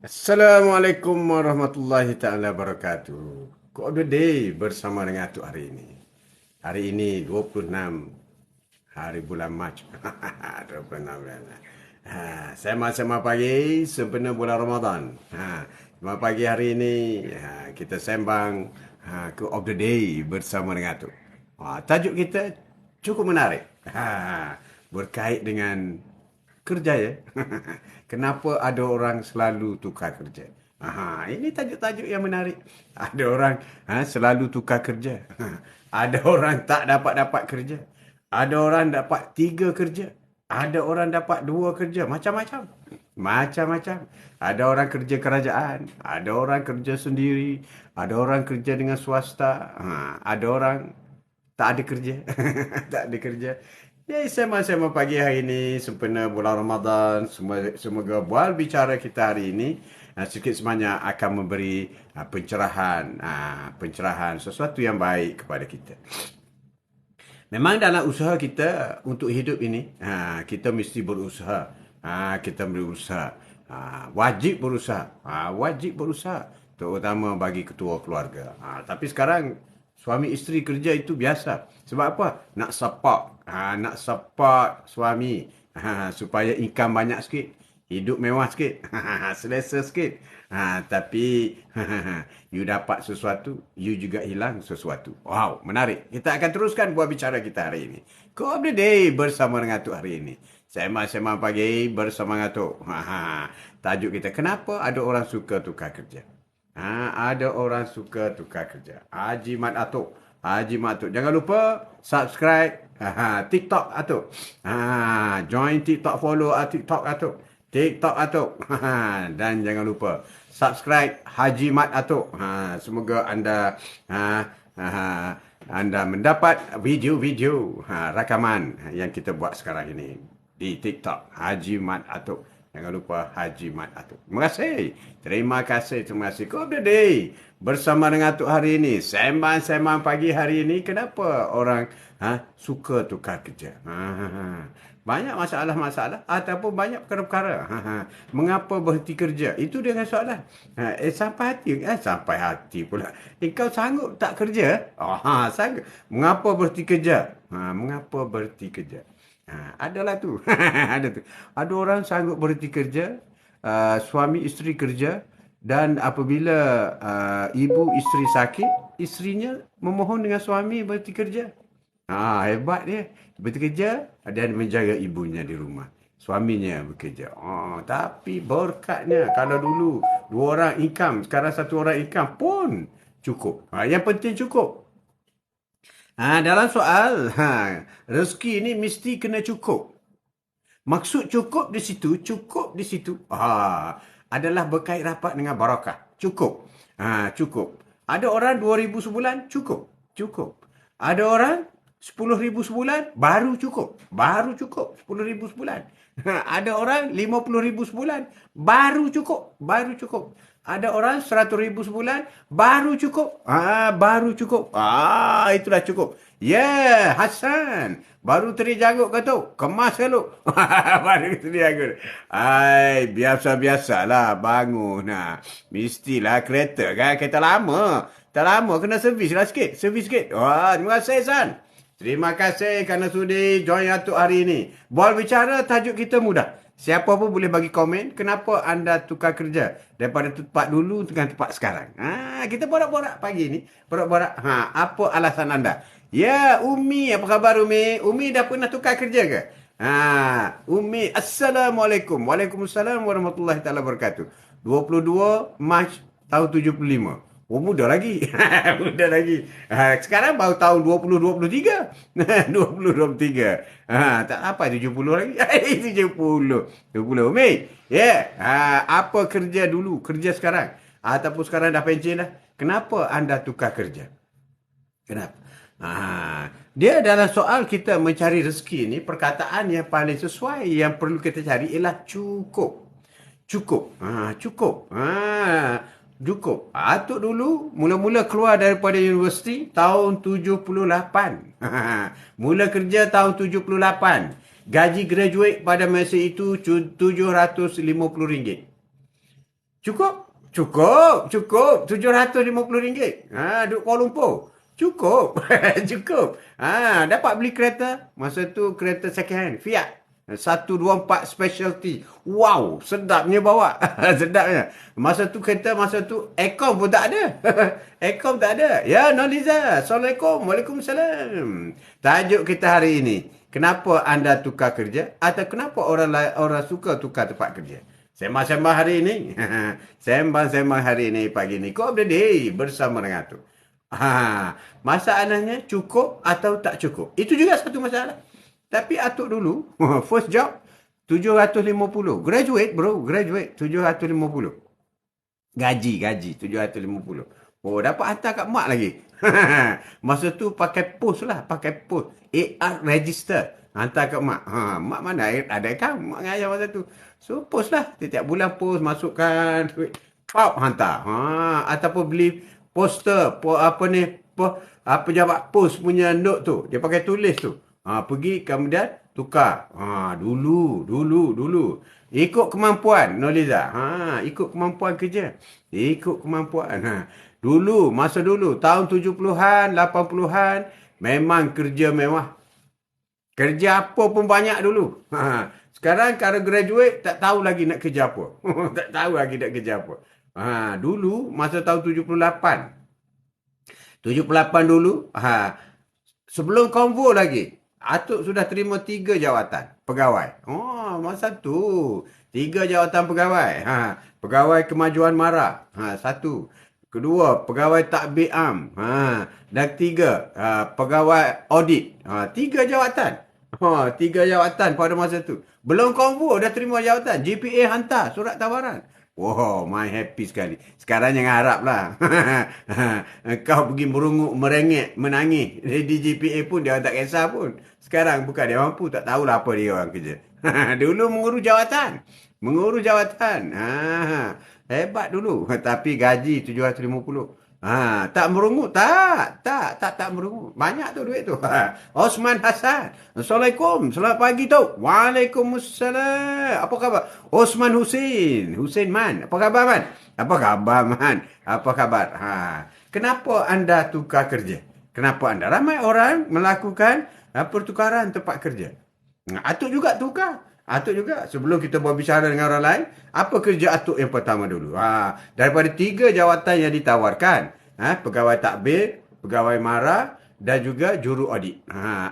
Assalamualaikum warahmatullahi taala wabarakatuh. Kok ada day bersama dengan Atuk hari ini. Hari ini 26 hari bulan Mac. 26 bulan. Sama-sama pagi sempena bulan Ramadan. Selamat pagi hari ini kita sembang ke of the day bersama dengan Atuk. Tajuk kita cukup menarik. Berkait dengan kerja ya. Kenapa ada orang selalu tukar kerja? Ini tajuk-tajuk yang menarik. Ada orang selalu tukar kerja. Ada orang tak dapat kerja. Ada orang dapat 3 kerja. Ada orang dapat 2 kerja. Macam-macam. Macam-macam. Ada orang kerja kerajaan. Ada orang kerja sendiri. Ada orang kerja dengan swasta. Ada orang tak ada kerja. Tak ada kerja. Ya, sama-sama pagi hari ini sempena bulan Ramadan. Semoga bual bicara kita hari ini sedikit sebanyak akan memberi pencerahan sesuatu yang baik kepada kita. Memang dalam usaha kita untuk hidup ini, kita mesti berusaha. Kita berusaha. Wajib berusaha. Wajib berusaha. Terutama bagi ketua keluarga. Tapi sekarang suami isteri kerja itu biasa. Sebab apa? Nak support. Nak support suami. Supaya income banyak sikit. Hidup mewah sikit. Selesa sikit. Tapi you dapat sesuatu, you juga hilang sesuatu. Wow, menarik. Kita akan teruskan buat bicara kita hari ini. Quote of the day bersama dengan Atuk hari ini. Sema-sema pagi bersama dengan Atuk. Tajuk kita, kenapa ada orang suka tukar kerja? Ada orang suka tukar kerja. Haji Mat Atuk. Haji Mat Atuk. Jangan lupa subscribe TikTok Atuk. Join TikTok, follow TikTok Atuk. TikTok Atuk. Dan jangan lupa subscribe Haji Mat Atuk. Semoga anda mendapat video-video rakaman yang kita buat sekarang ini di TikTok Haji Mat Atuk. Jangan lupa Haji Mat Atuk. Terima kasih. Terima kasih. Terima kasih. Quote of the day. Bersama dengan Atuk hari ini. Sembang-sembang pagi hari ini. Kenapa orang suka tukar kerja? Banyak masalah-masalah ataupun banyak perkara-perkara. Mengapa berhenti kerja? Itu dengan soalan. Sampai hati. Sampai hati pula. Kau sanggup tak kerja? Sanggup. Mengapa berhenti kerja? Mengapa berhenti kerja? Adalah tu. Ada tu. Ada orang sanggup berhenti kerja, suami isteri kerja, dan apabila ibu isteri sakit, isterinya memohon dengan suami berhenti kerja. Hebat dia. Berhenti kerja dan menjaga ibunya di rumah. Suaminya bekerja. Tapi berkatnya kalau dulu 2 orang income, sekarang 1 orang income pun cukup. Yang penting cukup. Dalam soal, rezeki ini mesti kena cukup. Maksud cukup di situ, adalah berkait rapat dengan barakah. Cukup. Cukup. Ada orang 2,000 sebulan, cukup. Cukup. Ada orang 10,000 sebulan, baru cukup. Baru cukup, 10,000 sebulan. Ada orang 50,000 sebulan, baru cukup. Baru cukup. Ada orang 100,000 sebulan, baru cukup. Baru cukup. Itulah cukup. Ya, Hasan. Baru teri jagut ke tu? Kemas ke lu? Baru teri jagut. Biasa-biasalah bangun. Mestilah kereta kan. Kereta lama. Tak lama kena servis lah sikit. Servis sikit. Terima kasih, Hasan. Terima kasih kerana sudi join Atuk hari ini. Bual bicara tajuk kita mudah. Siapa pun boleh bagi komen kenapa anda tukar kerja daripada tempat dulu dengan tempat sekarang. Kita borak-borak pagi ni. Borak-borak. Apa alasan anda? Ya, Umi. Apa khabar, Umi? Umi dah pernah tukar kerja ke? Umi. Assalamualaikum. Waalaikumsalam warahmatullahi taala wabarakatuh. 22 Mac tahun 75. Muda lagi. Muda lagi. Sekarang baru tahun 2023. 2023. Tak apa 70 lagi. 70. 70. Umi. Ya. Apa kerja dulu? Kerja sekarang? Ataupun sekarang dah pencen dah? Kenapa anda tukar kerja? Kenapa? Dia dalam soal kita mencari rezeki ni, perkataan yang paling sesuai yang perlu kita cari ialah cukup. Cukup. Cukup. Cukup. Atuk dulu mula-mula keluar daripada universiti tahun 78. Mula kerja tahun 78. Gaji graduate pada masa itu RM750. Cukup? Cukup. RM750. Duduk Kuala Lumpur. Cukup. Cukup. Dapat beli kereta. Masa tu kereta second hand. Fiat. 124 Specialty. Wow, sedapnya bawa. Sedapnya. Masa tu aircon pun tak ada. Aircon tak ada. Ya, Noliza. Assalamualaikum. Waalaikumsalam. Tajuk kita hari ini. Kenapa anda tukar kerja? Atau kenapa orang suka tukar tempat kerja? Sembang-sembang hari ini. Sembang-sembang hari ini pagi ini. Kau berdiri bersama dengan tu. Masalahnya cukup atau tak cukup. Itu juga satu masalah. Tapi Atuk dulu, first job, 750. Graduate bro, graduate, 750. Gaji, 750. Oh, dapat hantar kat mak lagi. Masa tu pakai post lah, pakai post. AR register. Hantar kat mak. Mak mana ada account? Mak dengan ayah masa tu. So, post lah. Setiap bulan post, masukkan duit. Pop, hantar. Ataupun beli poster, pejabat post punya note tu. Dia pakai tulis tu. Pergi kemudian tukar. Dulu. Ikut kemampuan, Noliza. Ikut kemampuan kerja. Ikut kemampuan. Masa dulu, tahun 70-an, 80-an, memang kerja mewah. Kerja apa pun banyak dulu. Sekarang kalau graduate, tak tahu lagi nak kerja apa. Tak tahu lagi nak kerja apa. Dulu, masa tahun 78. 78 dulu, sebelum konvo lagi, Atuk sudah terima 3 jawatan pegawai. Masa tu 3 jawatan pegawai. Pegawai kemajuan mara. 1. Kedua, pegawai takbir am. Dan 3, pegawai audit. 3 jawatan. 3 jawatan pada masa tu. Belum konvo dah terima jawatan. GPA hantar surat tawaran. Wow, my happy sekali. Sekarang jangan harap lah. Kau pergi merengek, menangis. Di GPA pun dia tak kisah pun. Sekarang bukan dia mampu, tak tahulah apa dia orang kerja. Dulu mengurus jawatan. Hebat dulu. Tapi gaji 750. Tak merungut. Tak merungut. Banyak tu duit tu. Osman Hasan. Assalamualaikum. Selamat pagi tu. Waalaikumsalam. Apa khabar? Osman Husin. Husin Man. Apa khabar Man? Apa khabar? Kenapa anda tukar kerja? Kenapa anda? Ramai orang melakukan pertukaran tempat kerja. Atuk juga tukar. Atuk juga. Sebelum kita berbicara dengan orang lain, apa kerja Atuk yang pertama dulu? Daripada 3 jawatan yang ditawarkan, pegawai takbir, pegawai mara dan juga juru audit.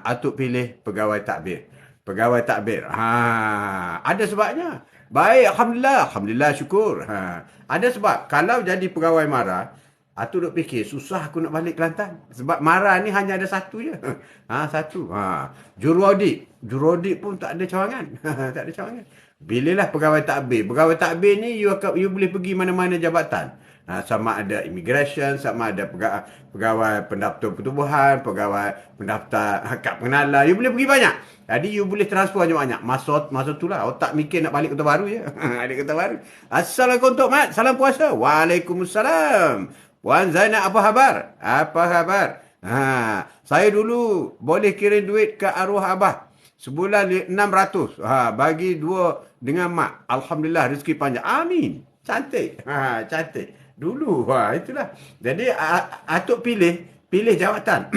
Atuk pilih pegawai takbir. Ada sebabnya. Baik, Alhamdulillah syukur. Ada sebab. Kalau jadi pegawai mara, Atuk duk fikir, susah aku nak balik Kelantan. Sebab mara ni hanya ada satu je. Satu. Juru audit pun tak ada cawangan. Tak ada cawangan. Pilihlah pegawai takbir. Pegawai takbir ni you boleh pergi mana-mana jabatan. Sama ada immigration, sama ada pegawai pendaftar pertubuhan, pegawai pendaftar kad pengenalan. You boleh pergi banyak. Jadi you boleh transfer banyak. Masa tu lah otak mikir nak balik Kota Baru je. Balik Kota Baru. Assalamualaikum Tok Mat. Salam puasa. Waalaikumsalam. Puan Zainab, apa khabar? Saya dulu boleh kirim duit ke arwah abah. Sebulan 600. Bagi 2 dengan mak. Alhamdulillah rezeki panjang. Amin. Cantik. Cantik. Dulu. Itulah. Jadi Atuk pilih jawatan.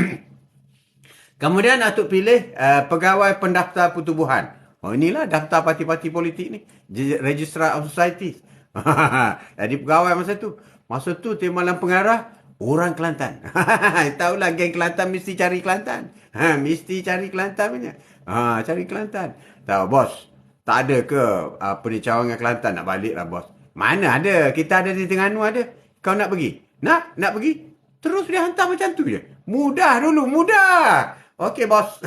Kemudian Atuk pilih pegawai pendaftar pertubuhan. Inilah daftar parti-parti politik ni. Registrar of Societies. Jadi pegawai Masa tu timbalan pengarah orang Kelantan. Tahulah geng Kelantan mesti cari Kelantan. Mesti cari Kelantan punya. Cari Kelantan. Tahu bos, tak ada ke cawangan Kelantan nak balik lah bos. Mana ada? Kita ada di Terengganu ada. Kau nak pergi? Nak pergi? Terus dia hantar macam tu je. Mudah dulu, mudah. Okey bos,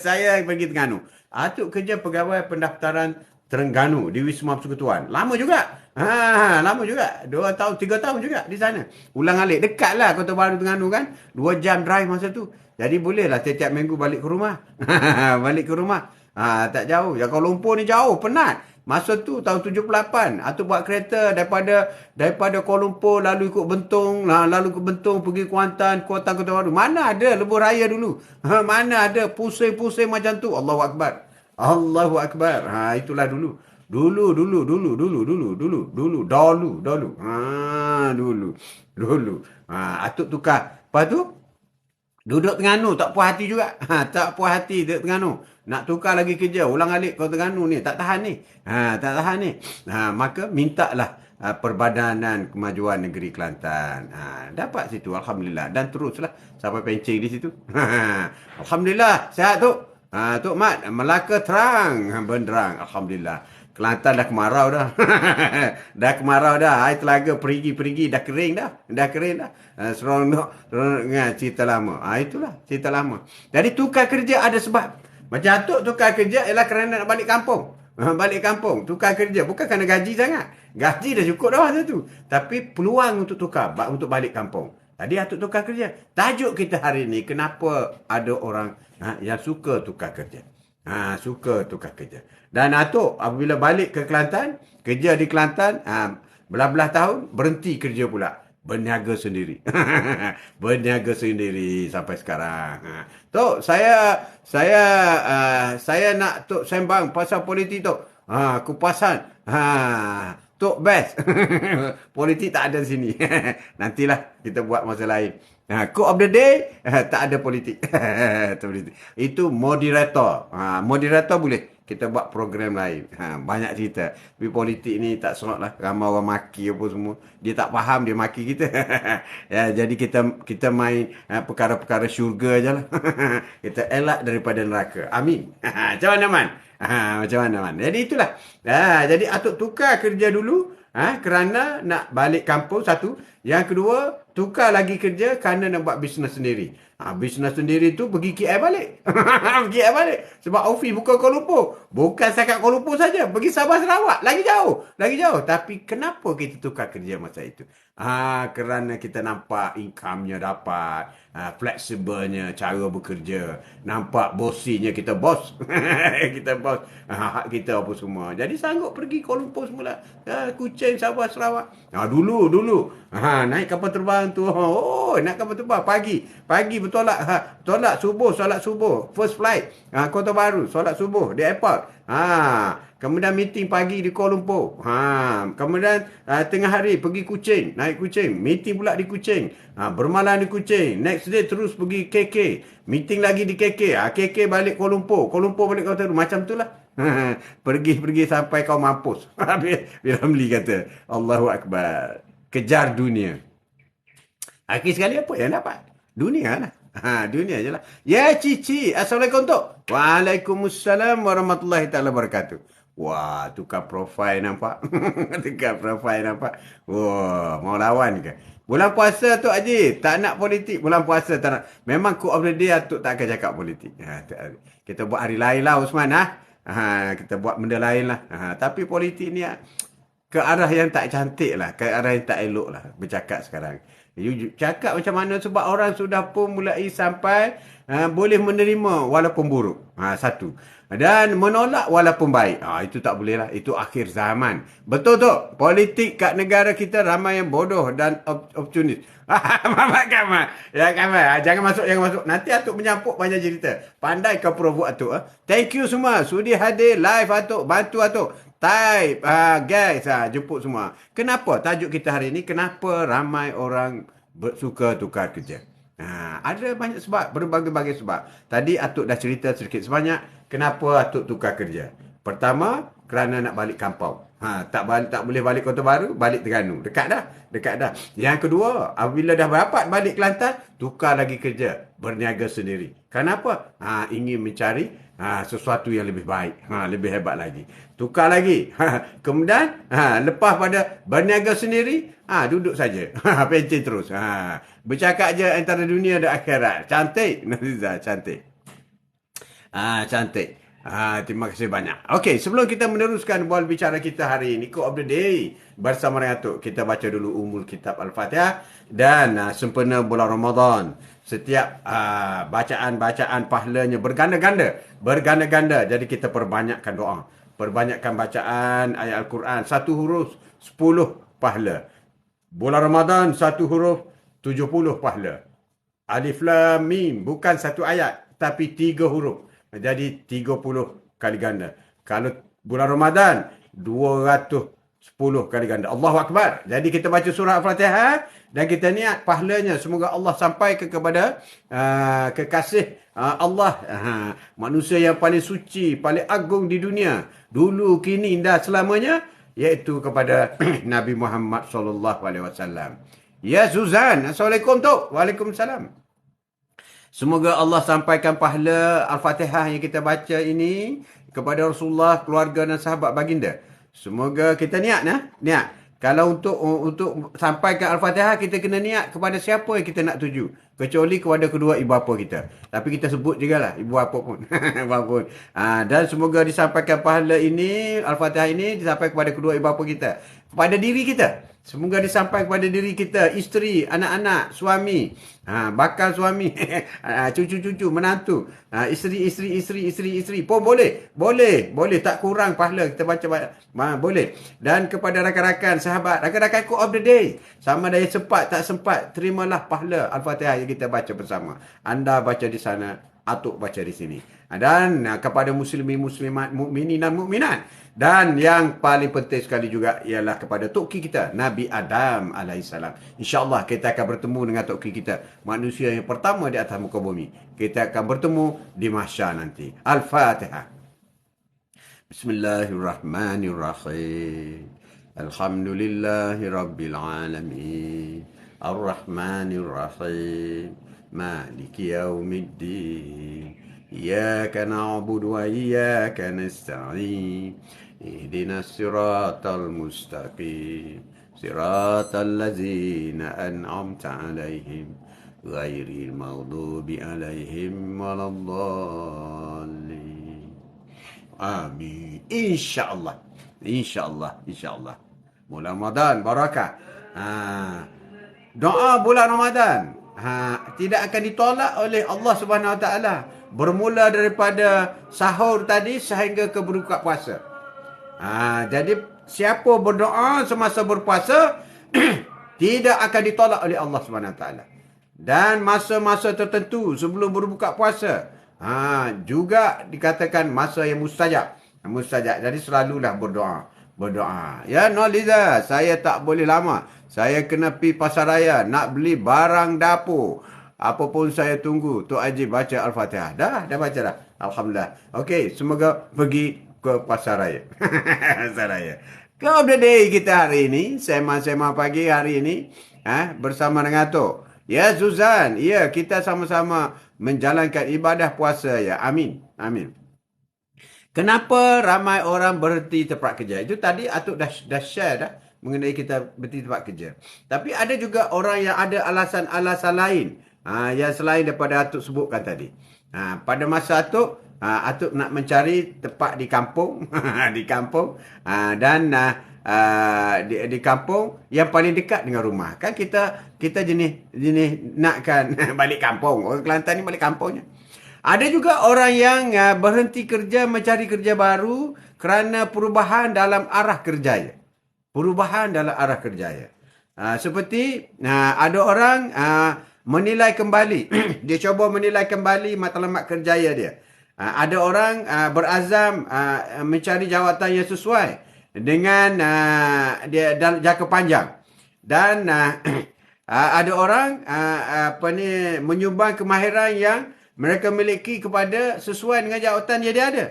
saya pergi Terengganu. Atuk kerja pegawai pendaftaran Terengganu di Wisma Persekutuan. Lama juga. Lama juga. 2 tahun, 3 tahun juga di sana. Ulang alik. Dekat lah Kota Baru Terengganu kan. 2 jam drive masa tu. Jadi boleh lah setiap minggu balik ke rumah. Balik ke rumah. Tak jauh. Ya Kuala Lumpur ni jauh. Penat. Masa tu tahun 78. Atuk buat kereta daripada Kuala Lumpur lalu ikut Bentong. Lalu ke Bentong pergi Kuantan, Kota Baru. Mana ada lebuh raya dulu. Mana ada pusing-pusing macam tu. Allahu Akbar. Itulah dulu. Dulu. Dulu. Atuk tukar. Lepas tu, duduk Terengganu tak puas hati juga. Tak puas hati duduk Terengganu. Nak tukar lagi kerja. Ulang alik kau Terengganu ni. Tak tahan ni. Tak tahan ni. Maka mintalah Perbadanan Kemajuan Negeri Kelantan. Dapat situ. Alhamdulillah. Dan teruslah sampai pencing di situ. Alhamdulillah. Sihat tu. Tok Mat. Melaka terang. Benderang. Alhamdulillah. Kelantan dah kemarau dah. Dah kemarau dah. Air telaga perigi-perigi. Dah kering dah. Seronok cerita lama. Itulah cerita lama. Jadi tukar kerja ada sebab. Macam Atuk tukar kerja ialah kerana nak balik kampung. Balik kampung. Tukar kerja. Bukan kerana gaji sangat. Gaji dah cukup dah masa tu. Tapi peluang untuk tukar. Untuk balik kampung. Tadi Atuk tukar kerja. Tajuk kita hari ni. Kenapa ada orang yang suka tukar kerja. Suka tukar kerja. Dan Atuk apabila balik ke Kelantan, kerja di Kelantan, belah-belah tahun, berhenti kerja pula. Berniaga sendiri. Berniaga sendiri sampai sekarang. Tok, saya nak Tok sembang pasal politik Tok. Kupasan. Tok best. Politik tak ada di sini. Nantilah kita buat masa lain. Quote of the day, tak ada politik. Itu moderator. Moderator boleh. Kita buat program lain. Banyak cerita. Tapi politik ni tak seronok lah. Ramai orang maki apa semua. Dia tak faham, dia maki kita. Jadi kita main perkara-perkara syurga je lah. Kita elak daripada neraka. Amin. Macam mana, Man? Macam mana, Man? Jadi itulah. Jadi Atuk tukar kerja dulu. Kerana nak balik kampung, satu. Yang kedua, tukar lagi kerja kerana nak buat bisnes sendiri. Bisnes sendiri tu pergi KL balik. Pergi KL balik. Sebab ofis bukan Kuala Lumpur. Bukan setakat Kuala Lumpur saja. Pergi Sabah Sarawak. Lagi jauh. Tapi kenapa kita tukar kerja masa itu? Kerana kita nampak income-nya dapat. Fleksibelnya cara bekerja. Nampak bosinya kita bos. Kita bos. Hak kita apa semua. Jadi sanggup pergi Kuala Lumpur semula. Kuching, Sabah Sarawak. Dulu. Naik kapal terbang tu. Naik kapal terbang. Pagi bertolak subuh, solat subuh. First flight. Kota Baru, solat subuh di airport. Kemudian meeting pagi di Kuala Lumpur. Kemudian tengah hari pergi Kuching, naik Kuching. Meeting pula di Kuching. Bermalam di Kuching. Next day terus pergi KK. Meeting lagi di KK. KK balik Kuala Lumpur. Kuala Lumpur balik Kota Baru. Macam itulah. Pergi sampai kau mampus. Ramli kata, Allahu Akbar. Kejar dunia. Akhir sekali apa yang dapat? Dunia lah. Dunia je lah. Ya, Cici. Assalamualaikum, Tok. Waalaikumsalam warahmatullahi ta'ala wabarakatuh. Wah, tukar profil nampak. Wah, mau lawan ke? Bulan puasa Tok Haji. Tak nak politik. Bulan puasa tak nak. Memang quote of the day Tok tak akan cakap politik. Kita buat hari lain lah, Osman. Kita buat benda lain lah. Tapi politik ni ke arah yang tak cantik lah. Ke arah yang tak elok lah. Bercakap sekarang. You cakap macam mana sebab orang sudah pun mulai sampai boleh menerima walaupun buruk. Satu. Dan menolak walaupun baik. Itu tak boleh lah. Itu akhir zaman. Betul tu. Politik kat negara kita ramai yang bodoh dan opportunis. Mamat Kamal. Ya Kamal. Jangan masuk. Nanti Atuk menyampuk banyak cerita. Pandai kau provok Atuk. Thank you semua. Sudi hadir live Atuk. Bantu Atuk. Type, guys, jemput semua. Kenapa tajuk kita hari ini? Kenapa ramai orang suka tukar kerja? Ada banyak sebab, berbagai-bagai sebab. Tadi Atuk dah cerita sedikit sebanyak. Kenapa Atuk tukar kerja? Pertama, kerana nak balik kampung. Tak boleh balik Kota Baru, balik Terengganu. Dekat dah. Yang kedua, apabila dah dapat balik Kelantan, tukar lagi kerja, berniaga sendiri. Kenapa? Ingin mencari sesuatu yang lebih baik, lebih hebat lagi. Tukar lagi. Kemudian, lepas pada berniaga sendiri, duduk saja. Pencen terus. Bercakap je antara dunia dan akhirat. Cantik, Naziza, cantik. Cantik. Terima kasih banyak. Okey, sebelum kita meneruskan bual bicara kita hari ini, Quote of the Day bersama dengan Atuk, kita baca dulu Ummul Kitab Al-Fatihah dan sempena bulan Ramadan. Setiap bacaan pahalanya berganda-ganda. Jadi kita perbanyakkan doa. Perbanyakkan bacaan ayat Al-Quran. 1 huruf 10 pahala. Bulan Ramadan 1 huruf 70 pahala. Alif Lam Mim bukan 1 ayat tapi 3 huruf. Jadi 30 kali ganda. Kalau bulan Ramadan 210 kali ganda. Allahu Akbar. Jadi kita baca surah Al-Fatihah dan kita niat pahalanya. Semoga Allah sampai kepada kekasih Allah. Manusia yang paling suci, paling agung di dunia. Dulu, kini dan selamanya. Iaitu kepada Nabi Muhammad SAW. Ya Suzan. Assalamualaikum Tok. Waalaikumsalam. Semoga Allah sampaikan pahala Al-Fatihah yang kita baca ini kepada Rasulullah, keluarga dan sahabat baginda. Semoga kita niat. Niat. Kalau untuk sampaikan Al-Fatihah, kita kena niat kepada siapa yang kita nak tuju. Kecuali kepada kedua ibu bapa kita. Tapi kita sebut juga lah ibu bapa pun. pun. Dan semoga disampaikan pahala ini, Al-Fatihah ini, disampaikan kepada kedua ibu bapa kita. Kepada diri kita. Semoga disampaikan kepada diri kita, isteri, anak-anak, suami, bakal suami, cucu-cucu, menantu, isteri pun boleh. Boleh tak kurang pahala kita baca, boleh. Dan kepada rakan-rakan, sahabat, rakan-rakan quote of the day, sama ada yang sempat tak sempat, terimalah pahala Al-Fatihah yang kita baca bersama. Anda baca di sana, Atuk baca di sini. Dan kepada muslimin, muslimat, mukminin dan mukminat. Dan yang paling penting sekali juga ialah kepada Toki kita, Nabi Adam alaihissalam. InsyaAllah kita akan bertemu dengan Toki kita, manusia yang pertama di atas muka bumi. Kita akan bertemu di mahsyar nanti. Al-Fatihah. Bismillahirrahmanirrahim. Alhamdulillahi Rabbil Alamin. Ar-Rahmanirrahim. Maliki yaumiddin. إياك نعبد وإياك نستعين اهدنا الصراط المستقيم صراط الذين أنعمت عليهم غير المغضوب عليهم ولا الضالين آمين إن شاء الله bulan Ramadan barakah. Doa bulan Ramadan tidak akan ditolak oleh Allah Subhanahu Wa Taala. Bermula daripada sahur tadi sehingga ke berbuka puasa. Jadi siapa berdoa semasa berpuasa tidak akan ditolak oleh Allah SWT. Dan masa-masa tertentu sebelum berbuka puasa juga dikatakan masa yang mustajab. Jadi selalulah berdoa. Ya Noliza, saya tak boleh lama. Saya kena pergi pasar raya nak beli barang dapur. Apa pun saya tunggu Tok Haji baca Al-Fatihah. Dah baca dah. Alhamdulillah. Okey, semoga pergi ke pasar raya. Pasar raya. Quote of the day kita hari ini, sema-sema pagi hari ini, bersama dengan Tok. Ya Suzan, ya kita sama-sama menjalankan ibadah puasa ya. Amin. Kenapa ramai orang berhenti tempat kerja? Itu tadi Atuk dah share dah mengenai kita berhenti tempat kerja. Tapi ada juga orang yang ada alasan-alasan lain. Yang selain daripada Atuk sebutkan tadi. Pada masa Atuk nak mencari tempat di kampung. Di kampung. Dan di kampung yang paling dekat dengan rumah. Kan kita jenis nakkan balik kampung. Orang Kelantan ni balik kampungnya. Ada juga orang yang berhenti kerja, mencari kerja baru kerana perubahan dalam arah kerjanya. Seperti ada orang menilai kembali. Dia cuba menilai kembali matlamat kerjaya dia. Ada orang berazam mencari jawatan yang sesuai dengan dia dan jangka panjang. Dan ada orang menyumbang kemahiran yang mereka miliki kepada sesuai dengan jawatan yang dia ada.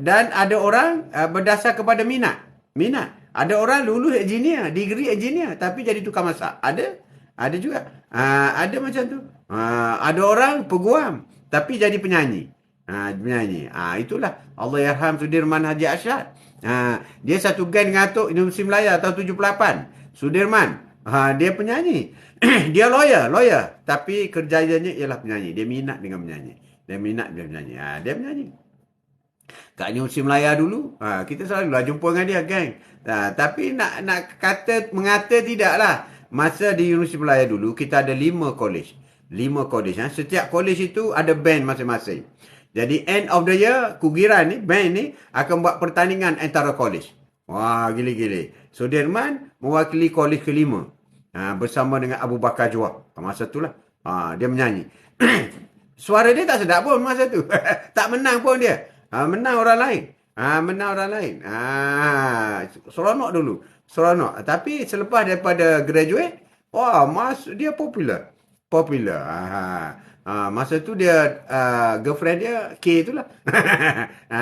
Dan ada orang berdasar kepada minat. Ada orang lulus engineer, degree engineer tapi jadi tukang masak. Ada juga. Ada macam tu. Ada orang peguam tapi jadi penyanyi. Itulah Allah yarham Sudirman Haji Asyad. Dia satu gang dengan Atuk Universiti Melaya tahun 78. Sudirman. Dia penyanyi. Dia lawyer. Tapi kerjanya ialah penyanyi. Dia minat dengan menyanyi. Dia menyanyi. Kat Universiti Melaya dulu, kita selalulah jumpa dengan dia, geng. Tapi nak mengata tidaklah. Masa di Universiti Melaya dulu, kita ada 5 college. 5 college. Setiap college itu ada band masing-masing. Jadi end of the year, kugiran ni, band ni akan buat pertandingan antara college. Wah, gila-gila. Sudirman mewakili college ke-5. Bersama dengan Abu Bakar Juwah. Masa itulah. Dia menyanyi. Suara dia tak sedap pun masa tu. Tak menang pun dia. Menang orang lain. Menang orang lain. Seronok dulu. Seronok. Tapi selepas daripada graduate, wah, dia popular. Popular. Masa tu dia, girlfriend dia, K tu lah.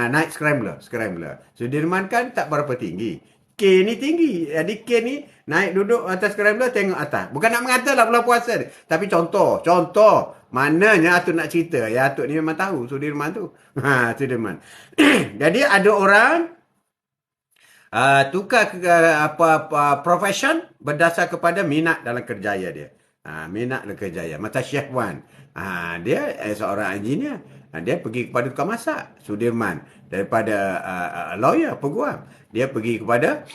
Night scrambler. Scrambler. Sudirman kan tak berapa tinggi. K ni tinggi. Jadi K ni naik duduk atas scrambler, tengok atas. Bukan nak mengata lah bulan puasa dia. Tapi contoh. Contoh. Mananya Atuk nak cerita. Ya, Atuk ni memang tahu Sudirman tu. Sudirman. Jadi ada orang tukar profession berdasar kepada minat dalam kerjaya dia. Minat dalam kerjaya. Macam Syekh Wan. Dia seorang engineer. Dia pergi kepada tukang masak. Sudirman. Daripada lawyer, peguam. Dia pergi kepada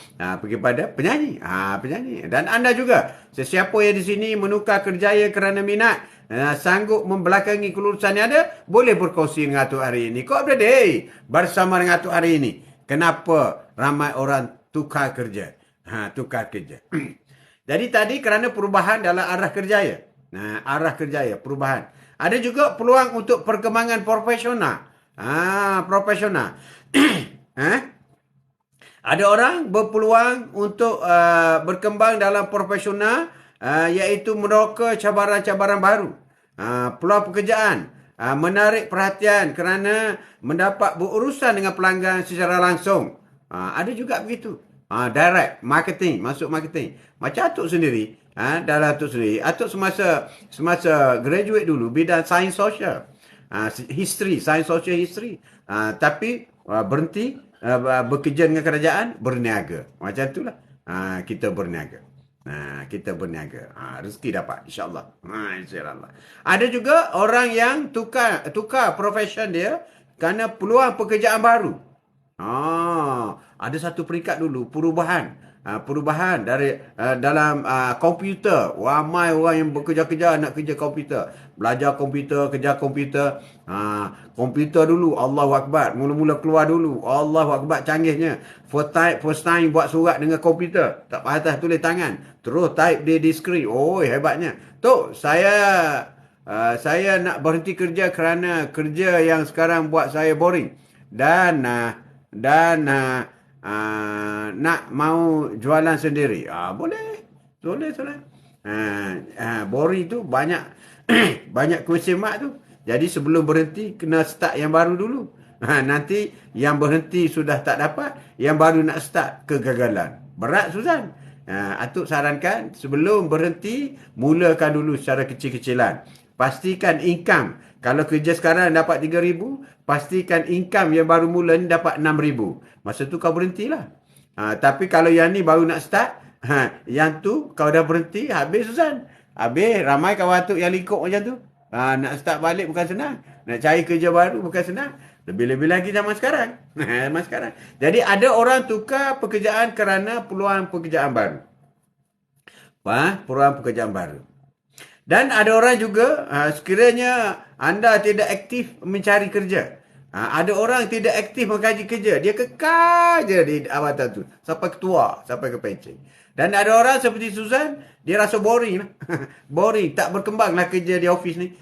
penyanyi. Penyanyi. Dan anda juga. Sesiapa yang di sini menukar kerjaya kerana minat. Sanggup membelakangi kelulusan yang ada. Boleh berkongsi dengan Atuk hari ini. Kau berada bersama dengan Atuk hari ini. Kenapa ramai orang tukar kerja? Tukar kerja. Jadi tadi kerana perubahan dalam arah kerjaya. Arah kerjaya, perubahan. Ada juga peluang untuk perkembangan profesional. Profesional. Ada orang berpeluang untuk berkembang dalam profesional, iaitu meroka cabaran-cabaran baru. Peluang pekerjaan. Menarik perhatian kerana mendapat berurusan dengan pelanggan secara langsung. Ada juga begitu. Direct marketing, masuk marketing. Macam Atuk sendiri, dalam Atuk sendiri, Atuk semasa graduate dulu bidang sains sosial, history, sains sosial history. Tapi berhenti bekerja dengan kerajaan, berniaga. Macam itulah. Kita berniaga. Kita berniaga. Rezeki dapat, insya-Allah. Insya-Allah. Ada juga orang yang tukar profession dia kerana peluang pekerjaan baru. Ada satu peringkat dulu, perubahan dari dalam komputer. Ramai orang yang bekerja-kerja nak kerja komputer. Belajar komputer, kerja komputer. Komputer dulu, Allahu Akbar. Mula-mula keluar dulu, Allahu Akbar, canggihnya. First time buat surat dengan komputer. Tak patah tulis tangan. Terus type di skrin. Oh, hebatnya. Tok, saya nak berhenti kerja kerana kerja yang sekarang buat saya boring. Dan nak mau jualan sendiri. Boleh. Boring tu banyak banyak question mark tu. Jadi sebelum berhenti kena start yang baru dulu. Nanti yang berhenti sudah tak dapat, yang baru nak start kegagalan. Berat Suzan. Atuk sarankan sebelum berhenti mulakan dulu secara kecil-kecilan. Pastikan income. Kalau kerja sekarang dapat 3,000, pastikan income yang baru mula ni dapat 6,000. Masa tu kau berhentilah. Tapi kalau yang ni baru nak start, yang tu kau dah berhenti, habis Suzan. Habis ramai kawan Atuk yang likuk macam tu. Nak start balik bukan senang. Nak cari kerja baru bukan senang. Lebih-lebih lagi zaman sekarang. Zaman sekarang. Jadi ada orang tukar pekerjaan kerana peluang pekerjaan baru. Peluang pekerjaan baru. Dan ada orang juga, sekiranya anda tidak aktif mencari kerja. Ada orang tidak aktif mengkaji kerja. Dia kekal je di jabatan tu. Sampai ketua, sampai ke pencen. Dan ada orang seperti Suzan, dia rasa boring lah. Boring, tak berkembang lah kerja di office ni.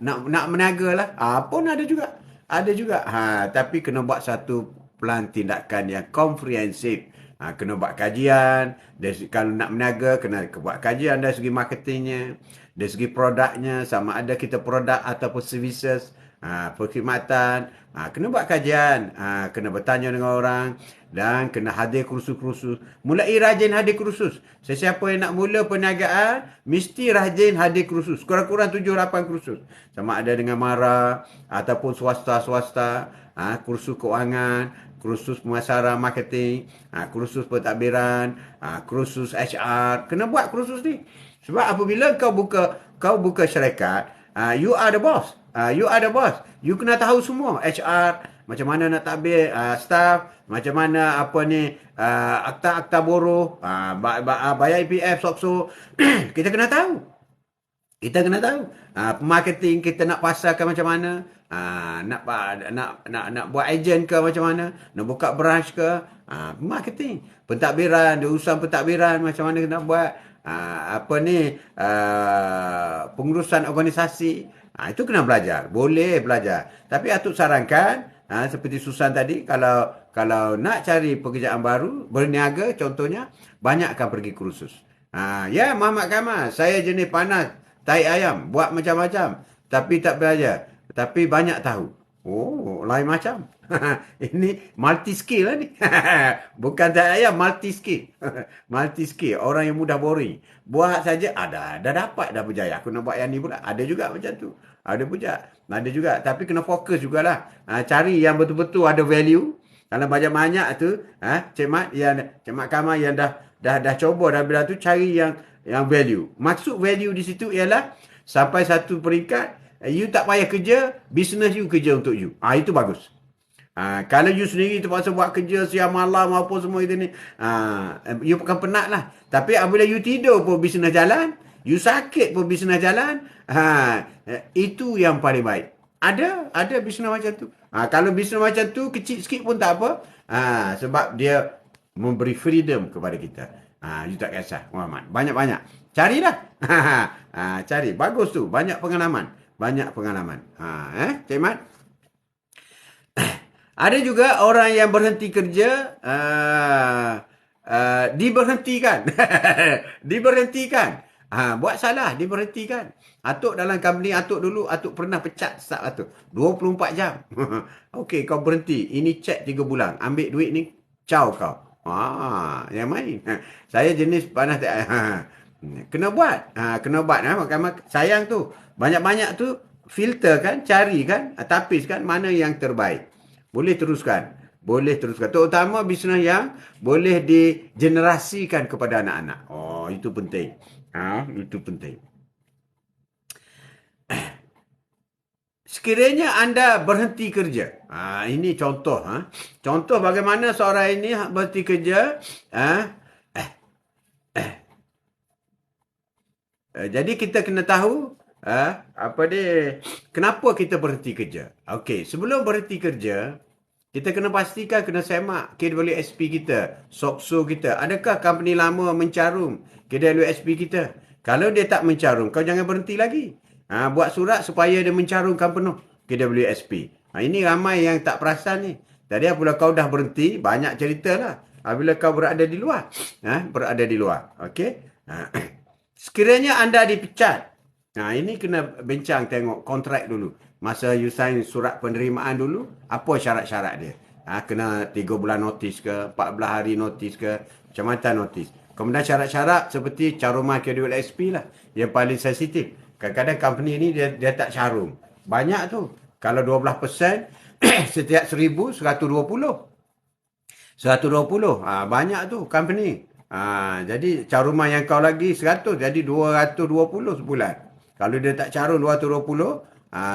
Nak meniaga lah. Pun ada juga. Ada juga. Tapi kena buat satu plan tindakan yang komprehensif. Kena buat kajian. Kalau nak meniaga, kena buat kajian dari segi marketingnya. Dari segi produknya. Sama ada kita produk ataupun services. Perkhidmatan. Kena buat kajian. Kena bertanya dengan orang. Dan kena hadir kursus-kursus. Mulai rajin hadir kursus. Sesiapa yang nak mula perniagaan, mesti rajin hadir kursus. Kurang-kurang 7-8 kursus. Sama ada dengan MARA, ataupun swasta-swasta, kursus keuangan, kursus pemasaran marketing, kursus pentadbiran, kursus HR. Kena buat kursus ni. Sebab apabila kau buka syarikat, you are the boss. You are the boss. You kena tahu semua. HR, macam mana nak tadbir staff, macam mana akta-akta buruh, bayar EPF, SOKSO. Kita kena tahu. Kita kena tahu. Marketing kita nak pasarkan macam mana, nak buat ejen ke macam mana, nak buka branch ke, marketing. Pentadbiran, urusan pentadbiran macam mana nak buat, pengurusan organisasi. Itu kena belajar. Boleh belajar. Tapi Atuk sarankan, Seperti Susan tadi, kalau nak cari pekerjaan baru, berniaga contohnya, banyakkan pergi kursus. Ya, Muhammad Kamal, saya jenis panas, tai ayam, buat macam-macam, tapi tak belajar. Tapi banyak tahu. Oh, lain macam. Ini multi skill lah ni. Bukan tai ayam, multi skill. Multi skill, orang yang mudah boring. Buat saja, dah dapat dah berjaya. Aku nak buat yang ni pula. Ada juga macam tu. Ada juga. Tapi kena fokus jugalah. Cari yang betul-betul ada value. Kalau banyak-banyak tu, Cik Mat Kamal yang dah coba dah bilang tu, cari yang value. Maksud value di situ ialah sampai satu peringkat, you tak payah kerja, business you kerja untuk you. Itu bagus. Kalau you sendiri terpaksa buat kerja siang malam apa semua itu ni, you akan penat lah. Tapi apabila you tidur pun bisnes jalan, you sakit pun bisnes jalan, itu yang paling baik. Ada bisnes macam tu. Kalau bisnes macam tu kecil sikit pun tak apa, sebab dia memberi freedom kepada kita. You tak kisah, Muhammad. Banyak-banyak. Carilah. Cari. Bagus tu. Banyak pengalaman. Cik Mat? Ada juga orang yang berhenti kerja, diberhentikan. Diberhentikan. Buat salah, diberhentikan. Atuk dalam company Atuk dulu, Atuk pernah pecat staff Atuk. 24 jam. Okey, kau berhenti. Ini cek 3 bulan. Ambil duit ni, caw kau. Yang main. Saya jenis panas tak. Kena buat. Sayang tu. Banyak-banyak tu, filter kan, cari kan, tapis kan, mana yang terbaik. Boleh teruskan. Terutama bisnes yang boleh digenerasikan kepada anak-anak. Itu penting. Itu penting. Sekiranya anda berhenti kerja. Ini contoh. Contoh bagaimana seorang ini berhenti kerja. Jadi kita kena tahu kenapa kita berhenti kerja. Okey, sebelum berhenti kerja, kita kena pastikan, kena semak KWSP kita, SOXO kita. Adakah company lama mencarum KWSP kita? Kalau dia tak mencarum, kau jangan berhenti lagi. Buat surat supaya dia mencarumkan penuh KWSP. Ini ramai yang tak perasan ni. Tadi apabila kau dah berhenti, banyak cerita lah. Apabila kau berada di luar. Okey. Sekiranya anda dipecat. Ini kena bincang tengok kontrak dulu. Masa you sign surat penerimaan dulu, apa syarat-syarat dia? Kena 3 bulan notis ke, 14 hari notis ke, macam mana notis. Kemudian syarat-syarat seperti caruman KWSP lah, yang paling sensitif. Kadang-kadang company ni dia tak carum. Banyak tu. Kalau 12%, setiap 1,000, 120. 120. Banyak tu company. Jadi caruman yang kau lagi 100, jadi 220 sebulan. Kalau dia tak carum 220,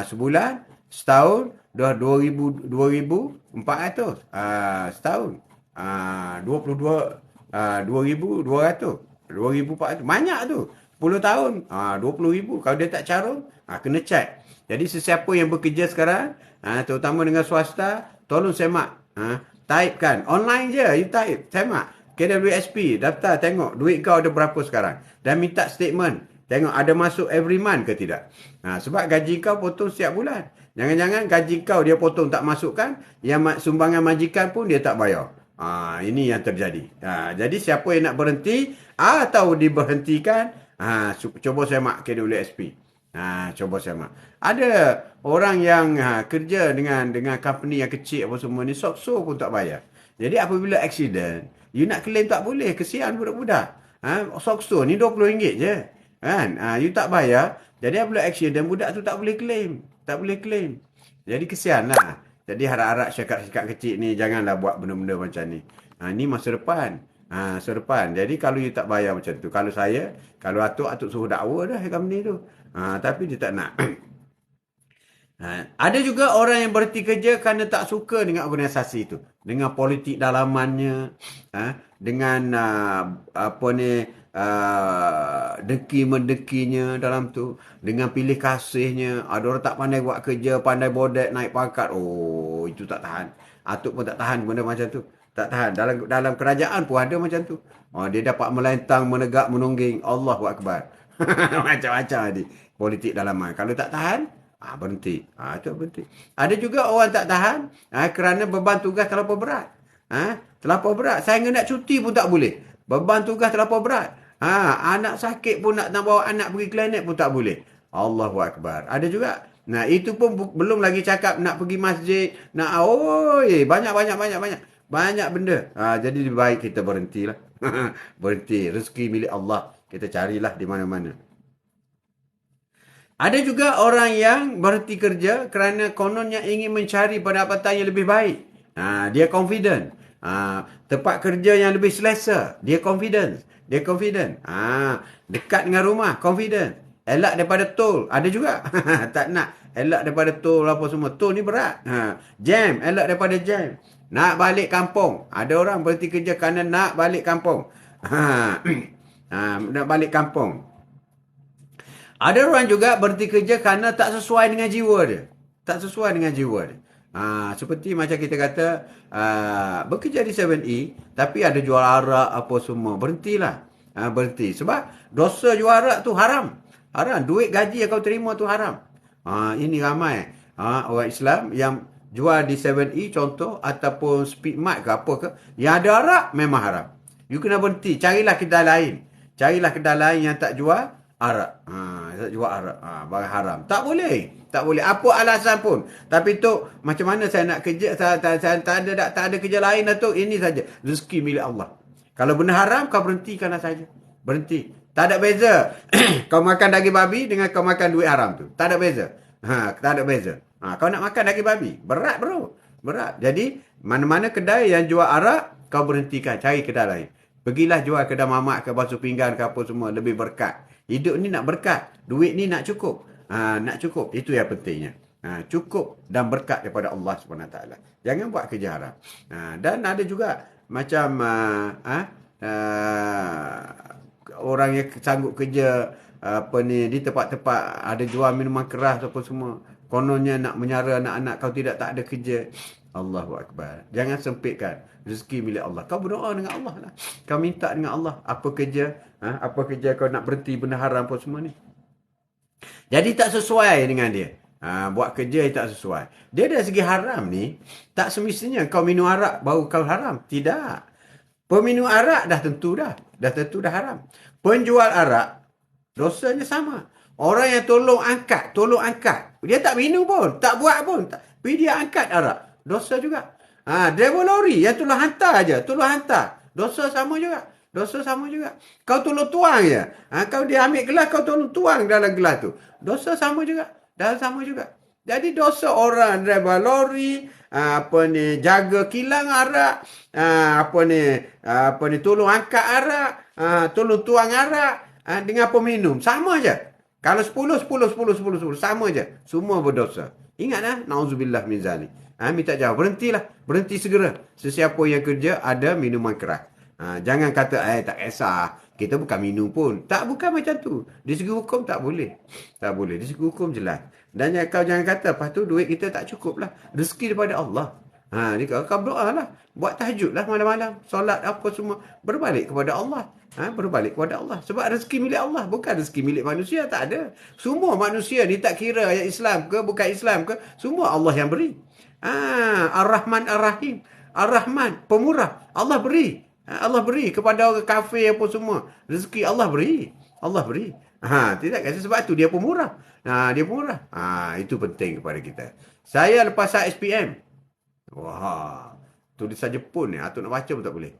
sebulan, setahun, dah 2,400. Setahun. 2,200. 2,400. Banyak tu. 10 tahun. 20,000. Kalau dia tak carum, kena cek. Jadi sesiapa yang bekerja sekarang, terutama dengan swasta, tolong semak. Type kan. Online je. You type. Semak. KWSP. Daftar. Tengok. Duit kau ada berapa sekarang. Dan minta statement. Tengok ada masuk every month ke tidak. Sebab gaji kau potong setiap bulan. Jangan-jangan gaji kau dia potong tak masukkan. Yang sumbangan majikan pun dia tak bayar. Ini yang terjadi. Jadi siapa yang nak berhenti atau diberhentikan, coba semak KWSP. Coba semak. Ada orang yang kerja dengan company yang kecil apa semua ni, SOXO pun tak bayar. Jadi apabila accident, you nak claim tak boleh. Kesian budak-budak. SOXO ni RM20 je. Kan? You tak bayar. Jadi apabila accident, budak tu tak boleh claim. Jadi kesian lah. Jadi harap-harap syarikat-syarikat kecil ni janganlah buat benda-benda macam ni. Ni masa depan. Jadi kalau you tak bayar macam tu. Kalau Atuk suruh dakwa dah company tu. Tapi dia tak nak. Ada juga orang yang berhenti kerja kerana tak suka dengan organisasi itu. Dengan politik dalamannya. Dengan deki-mendekinya dalam tu. Dengan pilih kasihnya. Ada orang tak pandai buat kerja, pandai bodek, naik pangkat. Itu tak tahan. Atuk pun tak tahan benda macam tu. Tak tahan. Dalam kerajaan pun ada macam tu. Dia dapat melentang, menegak, menungging. Allahu Akbar. Macam-macam ni. Politik dalaman. Kalau tak tahan, Berhenti. Itu berhenti. Ada juga orang tak tahan kerana beban tugas terlalu berat. Terlalu berat. Saya nak cuti pun tak boleh. Beban tugas terlalu berat. Anak sakit pun nak bawa anak pergi klinik pun tak boleh. Allahu Akbar. Ada juga. Nah, itu pun belum lagi cakap nak pergi masjid. Banyak benda. Jadi lebih baik kita berhentilah. Berhenti. Rezeki milik Allah. Kita carilah di mana-mana. Ada juga orang yang berhenti kerja kerana kononnya ingin mencari pendapatan yang lebih baik. Dia confident. Tempat kerja yang lebih selesa. Dia confident. Dekat dengan rumah. Confident. Elak daripada tol. Ada juga. Tak nak. Elak daripada tol apa semua. Tol ni berat. Jam. Elak daripada jam. Nak balik kampung. Ada orang berhenti kerja kerana nak balik kampung. Nak balik kampung. Ada orang juga berhenti kerja kerana tak sesuai dengan jiwa dia. Seperti macam kita kata, bekerja di 7E, tapi ada jual arak apa semua. Berhentilah. Berhenti. Sebab dosa jual arak tu haram. Duit gaji yang kau terima tu haram. Ini ramai orang Islam yang jual di 7E contoh, ataupun Speedmart ke apa ke, yang ada arak memang haram. You kena berhenti. Carilah kedai lain yang tak jual arak. Tak jual arak. Barang haram. Tak boleh. Apa alasan pun. Tapi tu, macam mana saya nak kerja? Saya tak ada kerja lain lah tu. Ini saja. Rezeki milik Allah. Kalau benda haram, kau berhentikanlah saja. Berhenti. Tak ada beza. Kau makan daging babi dengan kau makan duit haram tu. Tak ada beza. Tak ada beza. Kau nak makan daging babi. Berat bro. Berat. Jadi, mana-mana kedai yang jual arak, kau berhentikan. Cari kedai lain. Pergilah jual kedai mamak ke basuh pinggan ke apa semua. Lebih berkat. Hidup ni nak berkat. Duit ni nak cukup. Nak cukup. Itu yang pentingnya. Cukup dan berkat daripada Allah SWT. Jangan buat kerja haram. Dan ada juga macam orang yang sanggup kerja di tempat-tempat ada jual minuman keras apa semua. Kononnya nak menyara anak-anak kau tak ada kerja. Allahu Akbar. Jangan sempitkan. Rezeki milik Allah. Kau berdoa dengan Allah lah. Kau minta dengan Allah. Apa kerja kau nak berhenti benda haram apa semua ni. Jadi tak sesuai dengan dia. Buat kerja yang tak sesuai. Dia dari segi haram ni, tak semestinya kau minum arak baru kau haram. Tidak. Peminum arak dah tentu dah haram. Penjual arak, dosanya sama. Orang yang tolong angkat. Dia tak minum pun, tak buat pun. Tapi dia angkat arak. Dosa juga. Driver lori yang tolong hantar je. Dosa sama juga. Kau tolong tuang je. Kau dia ambil gelas, kau tolong tuang dalam gelas tu. Dosa sama juga. Jadi dosa orang driver lori, jaga kilang arak, tolong angkat arak, tolong tuang arak, dengan peminum. Sama je. Kalau 10, sama je. Semua berdosa. Ingatlah, na'udzubillah min zalik. Minta jawab. Berhenti segera. Sesiapa yang kerja ada minuman keras. Jangan kata, tak kisah. Kita bukan minum pun. Bukan macam tu. Di segi hukum tak boleh. Di segi hukum jelas. Dan kau jangan kata, lepas tu duit kita tak cukup lah. Rezeki daripada Allah. Kau berdoa lah. Buat tahajud lah malam-malam. Solat apa semua. Berbalik kepada Allah. Sebab rezeki milik Allah. Bukan rezeki milik manusia. Tak ada. Semua manusia ni tak kira yang Islam ke, bukan Islam ke. Semua Allah yang beri. Ar-Rahman Ar-Rahim. Ar-Rahman, pemurah. Allah beri kepada orang kafir apa semua. Rezeki Allah beri. Tidak kasi sebab tu dia pemurah. Itu penting kepada kita. Saya lepas SPM. Wah, tulisan Jepun ni. Atuk nak baca pun tak boleh.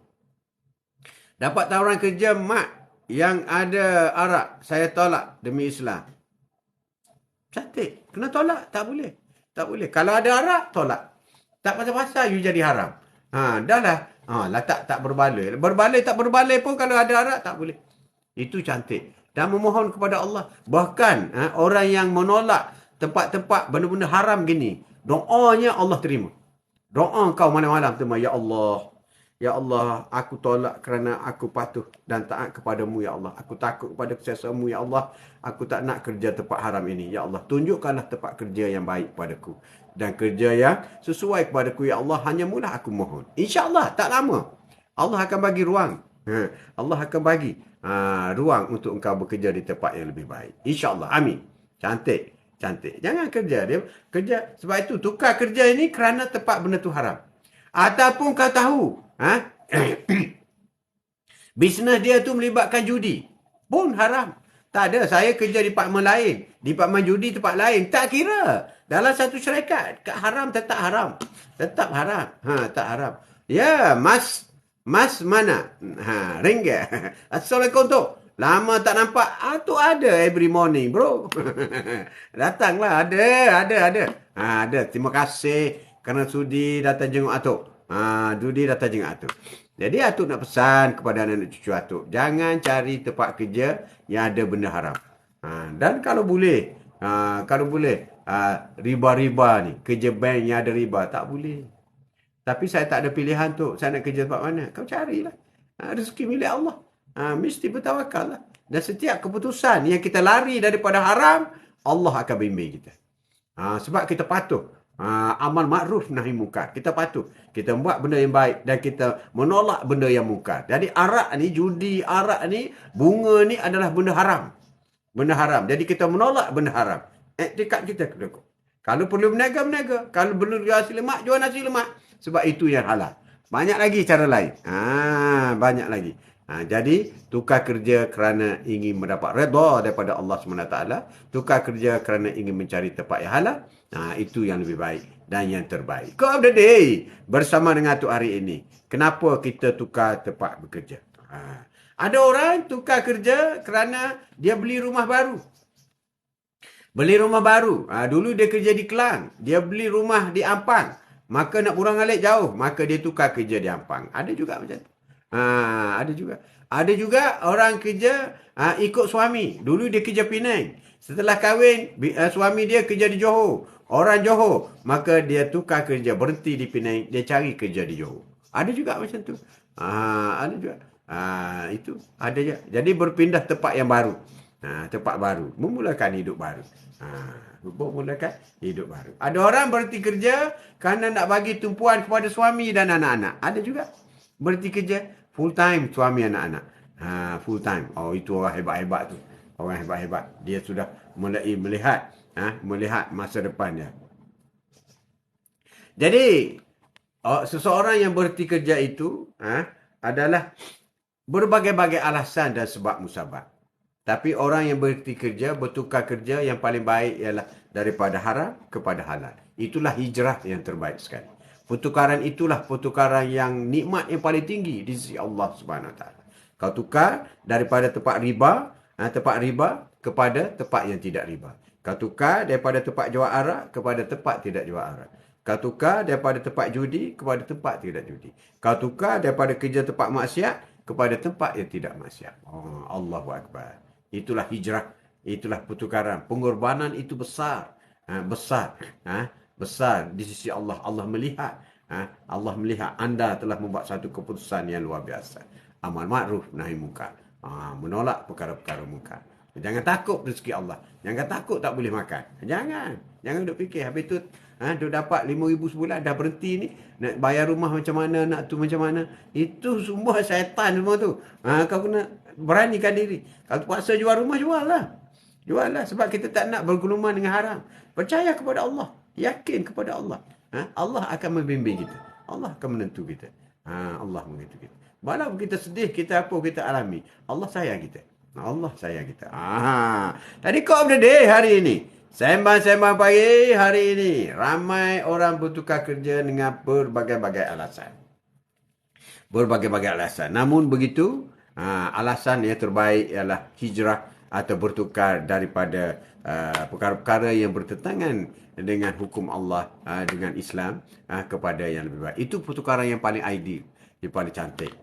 Dapat tawaran kerja mak yang ada arak. Saya tolak demi Islam. Cantik. Kena tolak? Tak boleh. Kalau ada arak, tolak. Tak pasal-pasal you jadi haram. Dah lah. Tak berbaloi. Tak berbaloi pun kalau ada arak, tak boleh. Itu cantik. Dan memohon kepada Allah. Bahkan orang yang menolak tempat-tempat benda-benda haram gini, doanya Allah terima. Doa kau malam-malam tu, Ya Allah, aku tolak kerana aku patuh dan taat kepadamu, Ya Allah. Aku takut kepada kesesaanmu, Ya Allah. Aku tak nak kerja tempat haram ini, Ya Allah. Tunjukkanlah tempat kerja yang baik padaku. Dan kerja yang sesuai kepadaku, Ya Allah. Hanya mulah aku mohon. InsyaAllah, tak lama. Allah akan bagi ruang. Allah akan bagi ruang untuk engkau bekerja di tempat yang lebih baik. InsyaAllah. Amin. Cantik. cantik. Jangan kerja. Dia kerja. Sebab itu tukar kerja ini kerana tempat benda tu haram. Ataupun kau tahu, bisnes dia tu melibatkan judi. Pun haram. Tak ada. Saya kerja di departmen lain. Departmen judi tempat lain. Tak kira. Dalam satu syarikat. Haram tetap haram. Tetap haram. Tak haram. Ya, Mas mana? Ringgit. Assalamualaikum tu. Lama tak nampak. Tu ada every morning, bro. Datanglah. Ada. Ada. Terima kasih kerana sudi datang jenguk Atuk. Sudi datang jenguk Atuk. Jadi Atuk nak pesan kepada anak cucu Atuk. Jangan cari tempat kerja yang ada benda haram. Dan kalau boleh, riba-riba ni, kerja bank yang ada riba, tak boleh. Tapi saya tak ada pilihan tu. Saya nak kerja tempat mana? Kau carilah. Rezeki milik Allah. Mesti bertawakal lah. Dan setiap keputusan yang kita lari daripada haram, Allah akan bimbing kita. Sebab kita patuh. Amal ma'ruf nahi munkar. Kita patuh. Kita buat benda yang baik dan kita menolak benda yang munkar. Jadi arak ni, judi, arak ni, bunga ni adalah benda haram. Benda haram. Jadi kita menolak benda haram. Etikat kita kena. Kalau perlu berniaga. Kalau perlu jual nasi lemak, jual nasi lemak. Sebab itu yang halal. Banyak lagi cara lain. Banyak lagi. Jadi, tukar kerja kerana ingin mendapat redha daripada Allah SWT. Tukar kerja kerana ingin mencari tempat yang halal. Itu yang lebih baik dan yang terbaik. Kau ada day bersama dengan Atuk hari ini. Kenapa kita tukar tempat bekerja? Ada orang tukar kerja kerana dia beli rumah baru. Dulu dia kerja di Kelang. Dia beli rumah di Ampang. Maka nak Burang Alik jauh. Maka dia tukar kerja di Ampang. Ada juga macam tu. Ada juga orang kerja ikut suami. Dulu dia kerja Penang. Setelah kahwin, suami dia kerja di Johor. Orang Johor. Maka dia tukar kerja. Berhenti di Penang. Dia cari kerja di Johor. Ada juga macam tu. Ada juga. Itu ada je. Jadi berpindah tempat yang baru. Tempat baru. Memulakan hidup baru. Memulakan hidup baru. Ada orang berhenti kerja kerana nak bagi tumpuan kepada suami dan anak-anak. Ada juga. Berhenti kerja full time suami anak-anak. Full time. Itu orang hebat-hebat tu. Orang hebat-hebat. Dia sudah mulai melihat masa depan dia. Jadi seseorang yang berhenti kerja itu adalah berbagai-bagai alasan dan sebab musabab. Tapi orang yang berhenti kerja, bertukar kerja yang paling baik ialah daripada haram kepada halal. Itulah hijrah yang terbaik sekali. Pertukaran itulah pertukaran yang nikmat yang paling tinggi di sisi Allah Subhanahu Wa Taala. Kau tukar daripada tempat riba kepada tempat yang tidak riba. Kau tukar daripada tempat jual arak kepada tempat tidak jual arak. Kau tukar daripada tempat judi kepada tempat tidak judi. Kau tukar daripada kerja tempat maksiat kepada tempat yang tidak maksiat. Allahu Akbar. Itulah hijrah. Itulah pertukaran. Pengorbanan itu besar. Besar di sisi Allah. Allah melihat. Allah melihat anda telah membuat satu keputusan yang luar biasa. Amal ma'ruf nahi munkar. Menolak perkara-perkara munkar. Jangan takut rezeki Allah. Jangan takut tak boleh makan. Jangan duk fikir. Habis tu duk dapat 5,000 sebulan dah berhenti ni. Nak bayar rumah macam mana, nak tu macam mana. Itu semua syaitan semua tu. Kau kena beranikan diri. Kalau terpaksa jual rumah, jual lah. Sebab kita tak nak berguluman dengan haram. Percaya kepada Allah. Yakin kepada Allah. Allah akan membimbing kita. Allah akan menentu kita. Allah menentu kita. Walaupun kita sedih, kita apa kita alami. Allah sayang kita. Allah sayang kita. Tadi kau ada day hari ini. Sembang-sembang pagi hari ini. Ramai orang bertukar kerja dengan berbagai-bagai alasan. Namun begitu, alasan yang terbaik ialah hijrah atau bertukar daripada perkara-perkara yang bertentangan dengan hukum Allah, dengan Islam, kepada yang lebih baik. Itu pertukaran yang paling ideal, yang paling cantik.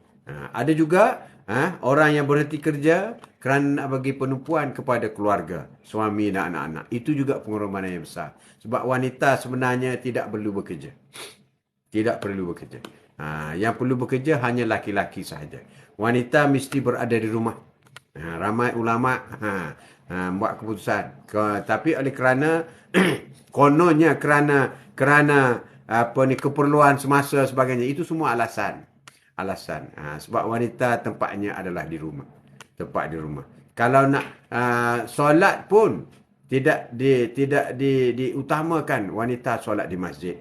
Ada juga orang yang berhenti kerja kerana nak bagi penumpuan kepada keluarga, suami dan anak-anak. Itu juga pengorbanan yang besar. Sebab wanita sebenarnya tidak perlu bekerja. Yang perlu bekerja hanya laki-laki sahaja. Wanita mesti berada di rumah. Ramai ulama buat keputusan. Tapi oleh kerana kononnya kerana keperluan semasa sebagainya, itu semua alasan. Sebab wanita tempatnya adalah di rumah. Kalau nak solat pun diutamakan wanita solat di masjid.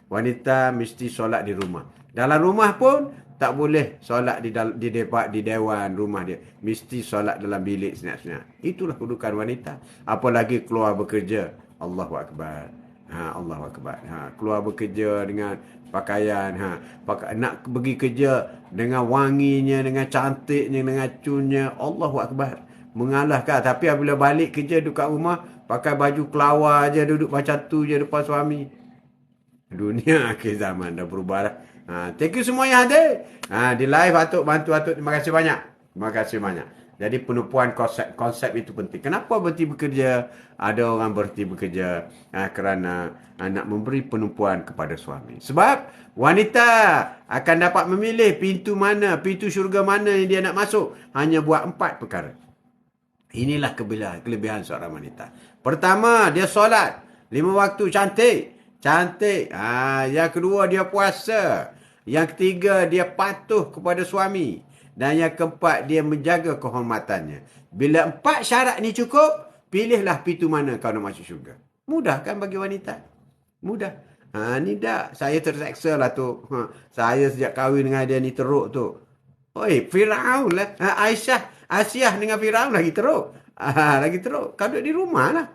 Wanita mesti solat di rumah. Dalam rumah pun tak boleh solat di dewan rumah dia. Mesti solat dalam bilik senyap-senyap. Itulah kedudukan wanita. Apalagi keluar bekerja. Allahu Akbar. Allahu Akbar. Keluar bekerja dengan pakaian. Nak pergi kerja dengan wanginya, dengan cantiknya, dengan cunnya. Allahu Akbar. Mengalahkan. Tapi apabila balik kerja duduk kat rumah, pakai baju kelawar je, duduk macam tu je depan suami. Dunia akhir zaman dah berubah dah. Thank you semua yang ada. Di live Atuk bantu Atuk. Terima kasih banyak. Terima kasih banyak. Jadi penupuan konsep itu penting. Kenapa berhenti bekerja? Ada orang berhenti bekerja kerana nak memberi penupuan kepada suami. Sebab wanita akan dapat memilih pintu mana, pintu syurga mana yang dia nak masuk. Hanya buat 4 perkara. Inilah kelebihan seorang wanita. Pertama, dia solat 5 waktu, cantik. Cantik. Yang kedua, dia puasa. Yang ketiga, dia patuh kepada suami. Dan yang keempat, dia menjaga kehormatannya. Bila 4 syarat ni cukup, pilihlah pintu mana kau nak masuk syurga. Mudah kan bagi wanita? Mudah. Ni dah. Saya terseksa lah tu. Saya sejak kahwin dengan dia ni teruk tu. Oi, Firaun lah. Aisyah dengan Firaun lagi teruk. Lagi teruk. Kau duduk di rumah lah.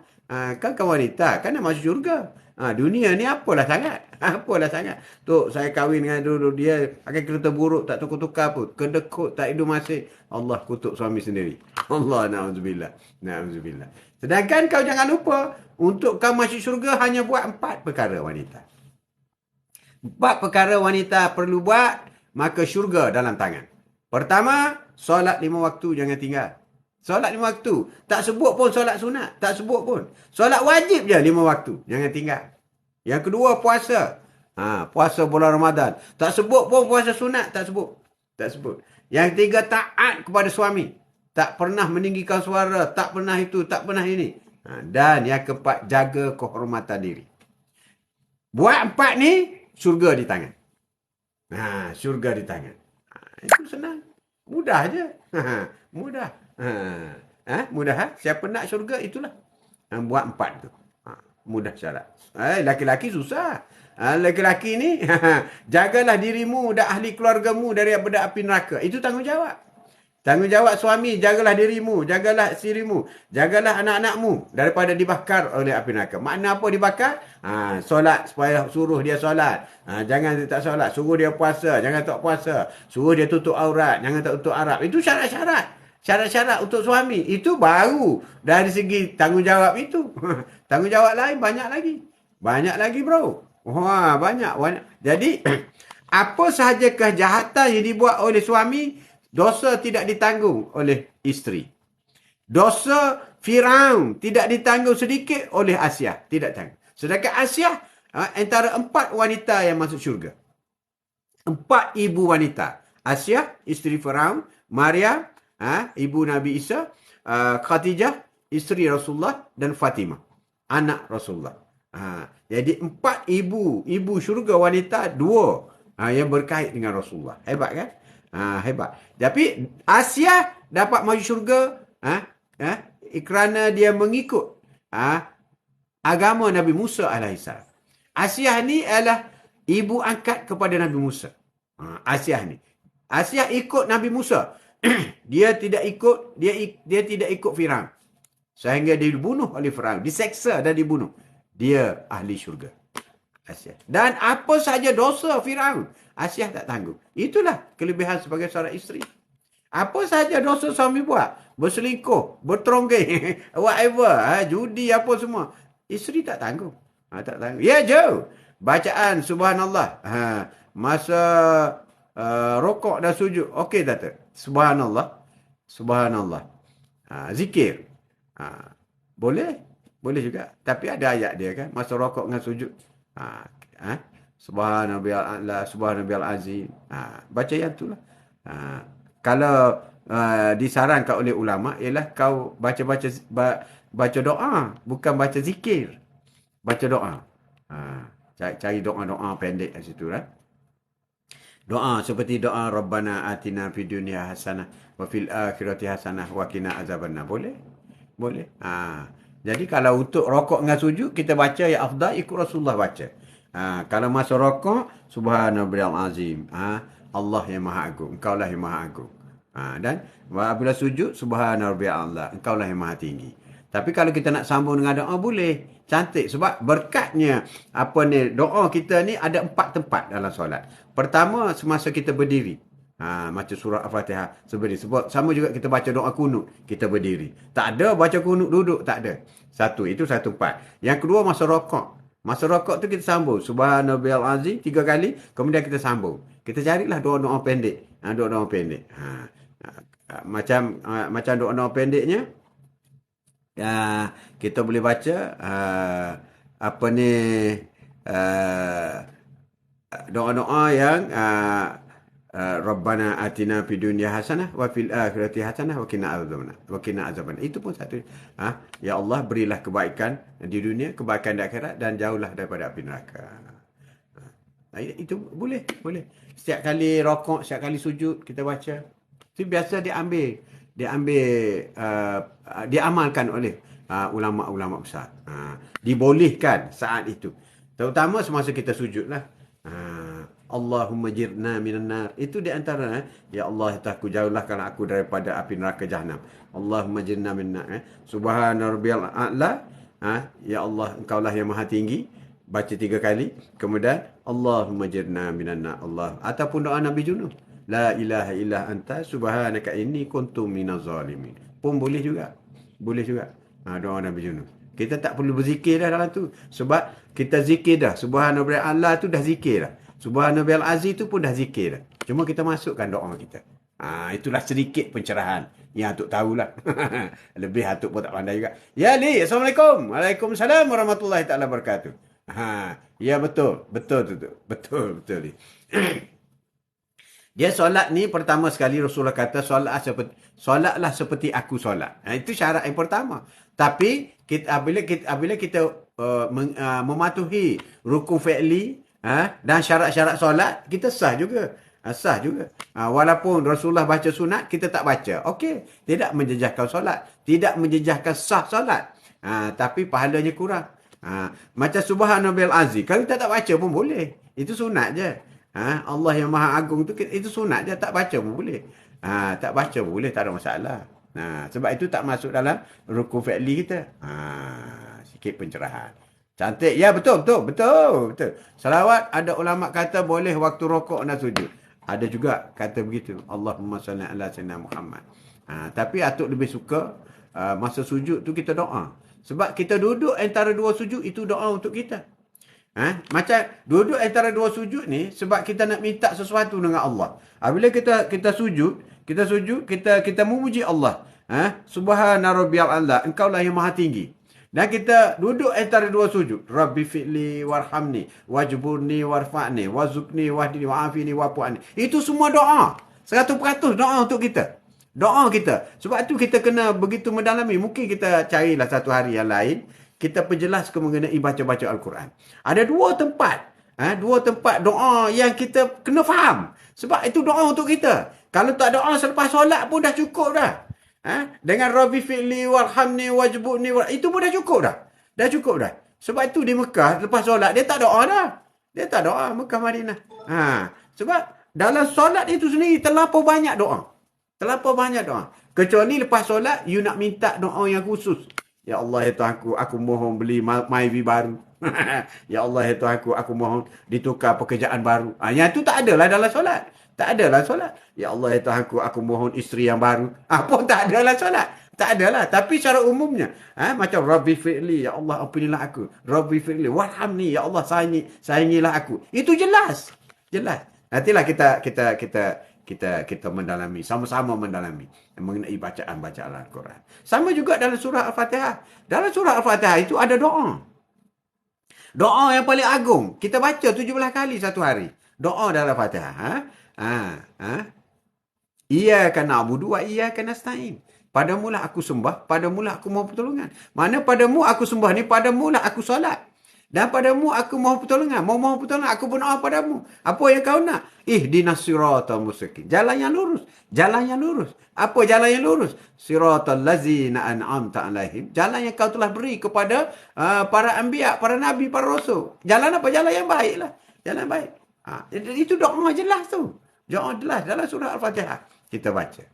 Kan kau wanita. Kan nak masuk syurga. Dunia ni apalah sangat. Apalah sangat. Tu saya kahwin dengan dulu dia pakai kereta buruk tak tukar-tukar pun. Kedekut tak hidup masih. Allah kutuk suami sendiri. Allah na'udzubillah. Na'udzubillah. Sedangkan kau jangan lupa untuk kau masuk syurga hanya buat 4 perkara wanita. 4 perkara wanita perlu buat maka syurga dalam tangan. Pertama, solat 5 waktu jangan tinggal. Solat 5 waktu. Tak sebut pun solat sunat. Tak sebut pun. Solat wajib je 5 waktu. Jangan tinggal. Yang kedua, puasa. Puasa bulan Ramadan. Tak sebut pun puasa sunat. Tak sebut. Tak sebut. Yang ketiga, taat kepada suami. Tak pernah meninggikan suara. Tak pernah itu. Tak pernah ini. Dan yang keempat, jaga kehormatan diri. Buat 4 ni, syurga di tangan. Syurga di tangan. Itu senang. Mudah je. Mudah. Mudah. Siapa nak syurga, itulah. Buat 4 tu. Mudah syarat. Laki-laki susah. Laki-laki ni, jagalah dirimu dan ahli keluargamu daripada api neraka. Itu tanggungjawab. Tanggungjawab suami, jagalah dirimu, jagalah isterimu, jagalah anak-anakmu daripada dibakar oleh api neraka. Makna apa dibakar? Solat, supaya suruh dia solat. Jangan dia tak solat. Suruh dia puasa, jangan tak puasa. Suruh dia tutup aurat, jangan tak tutup aurat. Itu syarat-syarat. Syarat-syarat untuk suami. Itu baru dari segi tanggungjawab itu. Tanggungjawab lain banyak lagi. Banyak lagi bro. Wah, banyak. Jadi, apa sahaja kejahatan yang dibuat oleh suami, dosa tidak ditanggung oleh isteri. Dosa Firaun tidak ditanggung sedikit oleh Asyah. Tidak tanggung. Sedangkan Asyah, antara 4 wanita yang masuk syurga. 4 ibu wanita. Asyah, isteri Firaun. Maryam, ibu Nabi Isa. Khadijah, isteri Rasulullah. Dan Fatimah, anak Rasulullah. Jadi 4 ibu syurga wanita, 2 yang berkait dengan Rasulullah. Hebat kan? Hebat. Tapi Asyah dapat masuk syurga kerana dia mengikut agama Nabi Musa alaihissalam. Asyah ni adalah ibu angkat kepada Nabi Musa. Asyah ni. Asyah ikut Nabi Musa. Dia tidak ikut Firaun. Sehingga dia dibunuh oleh Firaun. Diseksa dan dibunuh. Dia ahli syurga. Asyah. Dan apa sahaja dosa Firaun, Asyah tak tanggung. Itulah kelebihan sebagai seorang isteri. Apa sahaja dosa suami buat, berselingkuh, berteronggeng, whatever, judi apa semua, isteri tak tanggung. Tak tanggung. Ya, jauh. Bacaan subhanallah. Masa rokok dan sujud. Okey tak? Subhanallah. Subhanallah. Zikir. Boleh. Boleh juga. Tapi ada ayat dia kan. Masa rokok dengan sujud. Subhanallah a'la, subhanallah azim. Baca yang tu lah. Kalau disarankan oleh ulama ialah kau baca doa, bukan baca zikir. Baca doa. Cari doa-doa pendek kat situ lah. Doa seperti doa Rabbana atina fid dunya hasanah wa fil akhirati hasanah wa qina azabannar. Boleh? Boleh. Jadi kalau untuk rokok dengan sujud, kita baca ya afdal ikut Rasulullah baca. Kalau masa rokok, Subhanallahil azim. Allah yang maha agung. Engkaulah yang maha agung. Dan apabila sujud, Subhanallahil a'la. Engkaulah yang maha tinggi. Tapi kalau kita nak sambung dengan doa, boleh. Cantik. Sebab berkatnya doa kita ni ada 4 tempat dalam solat. Pertama, semasa kita berdiri. Macam surah Al-Fatihah seperti sebab sama juga kita baca doa kunut kita berdiri, tak ada baca kunut duduk, tak ada. Itu satu part. Yang kedua masa rokok tu kita sambung Subhanallahil azim 3 kali, kemudian kita sambung, kita carilah doa-doa pendek. Doa-doa pendek. Macam doa-doa pendeknya kita boleh baca doa-doa yang Rabbana atina fid dunya hasanah wa fil akhirati hasanah wa qina azabannar. Itu pun satu. Ya Allah, berilah kebaikan di dunia, kebaikan di akhirat, dan jauhlah daripada api neraka. Itu boleh. Setiap kali rokok, setiap kali sujud kita baca. Itu biasa diamalkan oleh ulama-ulama besar. Dibolehkan saat itu. Terutama semasa kita sujudlah. Allahumma jirna minan nar. Itu di antara ya Allah, aku jauhkan aku daripada api neraka Jahannam. Allahumma jirna minan nar. Subhana rabbiyal a'la. Ya Allah, engkaulah yang maha tinggi. Baca 3 kali. Kemudian Allahumma jirna minan nar. Allah. Ataupun doa Nabi Junub. La ilaha illa anta subhanaka inni kuntu minaz zalimin. Pun boleh juga. Doa Nabi Junub. Kita tak perlu berzikir dah dalam tu. Sebab kita zikir dah. Subhanallah Allah tu dah zikir dah. Subhanallahil azim tu pun dah zikir dah. Cuma kita masukkan doa kita. Itulah sedikit pencerahan yang Atuk tahulah. Lebih Atuk pun tak pandai juga. Ya Ali, Assalamualaikum. Waalaikumsalam warahmatullahi taala wabarakatuh. Ya betul. Betul ni. Dia solat ni pertama sekali Rasulullah kata solatlah seperti aku solat. Itu syarat yang pertama. Tapi apabila kita mematuhi rukun fi'li dan syarat-syarat solat, kita sah juga. Walaupun Rasulullah baca sunat, kita tak baca. Okey, tidak menjejaskan solat, tidak menjejaskan sah solat. Tapi pahalanya kurang. Macam Subhanallahil azim, kalau kita tak baca pun boleh. Itu sunat je. Allah yang maha agung tu, itu sunat je, tak baca pun boleh. Tak baca pun boleh, tak ada masalah. Sebab itu tak masuk dalam rukun fi'li kita. Sikit pencerahan. Cantik. Ya, betul. Salawat, ada ulama kata boleh waktu rokok dan sujud. Ada juga kata begitu. Allahumma salli ala sayyidina Muhammad. Tapi Atuk lebih suka masa sujud tu kita doa. Sebab kita duduk antara 2 sujud, itu doa untuk kita. Macam duduk antara 2 sujud ni, sebab kita nak minta sesuatu dengan Allah. Bila kita sujud, kita memuji Allah. Subhana rabbiyal a'la. Engkaulah yang maha tinggi. Dan kita duduk antara 2 sujud. Rabbi fi'li warhamni, wajburni warfa'ni, wazukni wahdini, wa'afini, wa'fu'ani. Itu semua doa. 100% doa untuk kita. Doa kita. Sebab itu kita kena begitu mendalami. Mungkin kita carilah satu hari yang lain, kita perjelaskan mengenai baca-baca Al-Quran. Ada 2 tempat. 2 tempat doa yang kita kena faham. Sebab itu doa untuk kita. Kalau tak doa selepas solat pun dah cukup dah. Dengan Rabbi fi'li warhamni wajbuni, itu pun dah cukup dah. Sebab itu di Mekah lepas solat dia tak doa dah. Mekah Madinah. Sebab dalam solat itu sendiri terlampau banyak doa. Kecuali lepas solat you nak minta doa yang khusus. Ya Allah ya Tuhanku, aku mohon beli MyV baru. Ya Allah ya Tuhanku, aku mohon ditukar pekerjaan baru. Yang itu tak adalah dalam solat. Ya Allah ya Tuhanku, aku mohon isteri yang baru. Pun tak adalah solat. Tak adalah. Tapi secara umumnya, macam Rabbi fi'li, ya Allah ampunilah aku. Rabbi fi'li, warhamni, ya Allah sayangilah aku. Itu jelas. Nantilah kita mendalami, sama-sama mendalami mengenai bacaan Al-Quran. Sama juga dalam surah Al-Fatihah. Dalam surah Al-Fatihah itu ada doa. Doa yang paling agung. Kita baca 17 kali satu hari. Doa dalam Al-Fatihah. Iyyaka na'budu wa iyyaka nasta'in. Padamulah aku sembah, padamulah aku mohon pertolongan. Mana padamu aku sembah ni, padamulah aku solat. Dan padamu aku mohon pertolongan. Mohon pertolongan. Aku berdoa padamu. Apa yang kau nak? Ihdinas siratal mustaqim. Jalan yang lurus. Jalan yang lurus. Apa jalan yang lurus? Siratal lazina an'amta alaihim. Jalan yang kau telah beri kepada para anbiya, para nabi, para rasul. Jalan apa? Jalan yang baik lah. Jalan baik. Itu doa jelas tu. Doa jelas dalam surah Al-Fatihah. Kita baca.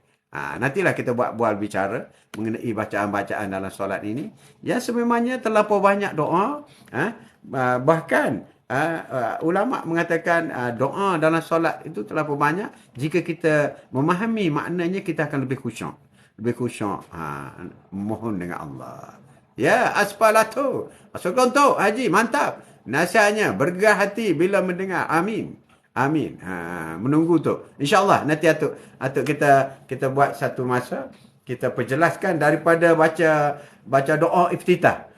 Nantilah kita buat bicara mengenai bacaan-bacaan dalam solat ini. Ya sememangnya terlampau banyak doa. Bahkan ulama mengatakan doa dalam solat itu terlampau banyak. Jika kita memahami maknanya, kita akan lebih khusyuk. Lebih khusyuk. Mohon dengan Allah. Ya, asfalatu. Assalamualaikum Haji, mantap. Nasihatnya, bergegar hati bila mendengar. Amin. Amin. Menunggu tu. InsyaAllah nanti atuk kita buat satu masa. Kita perjelaskan daripada baca doa iftitah.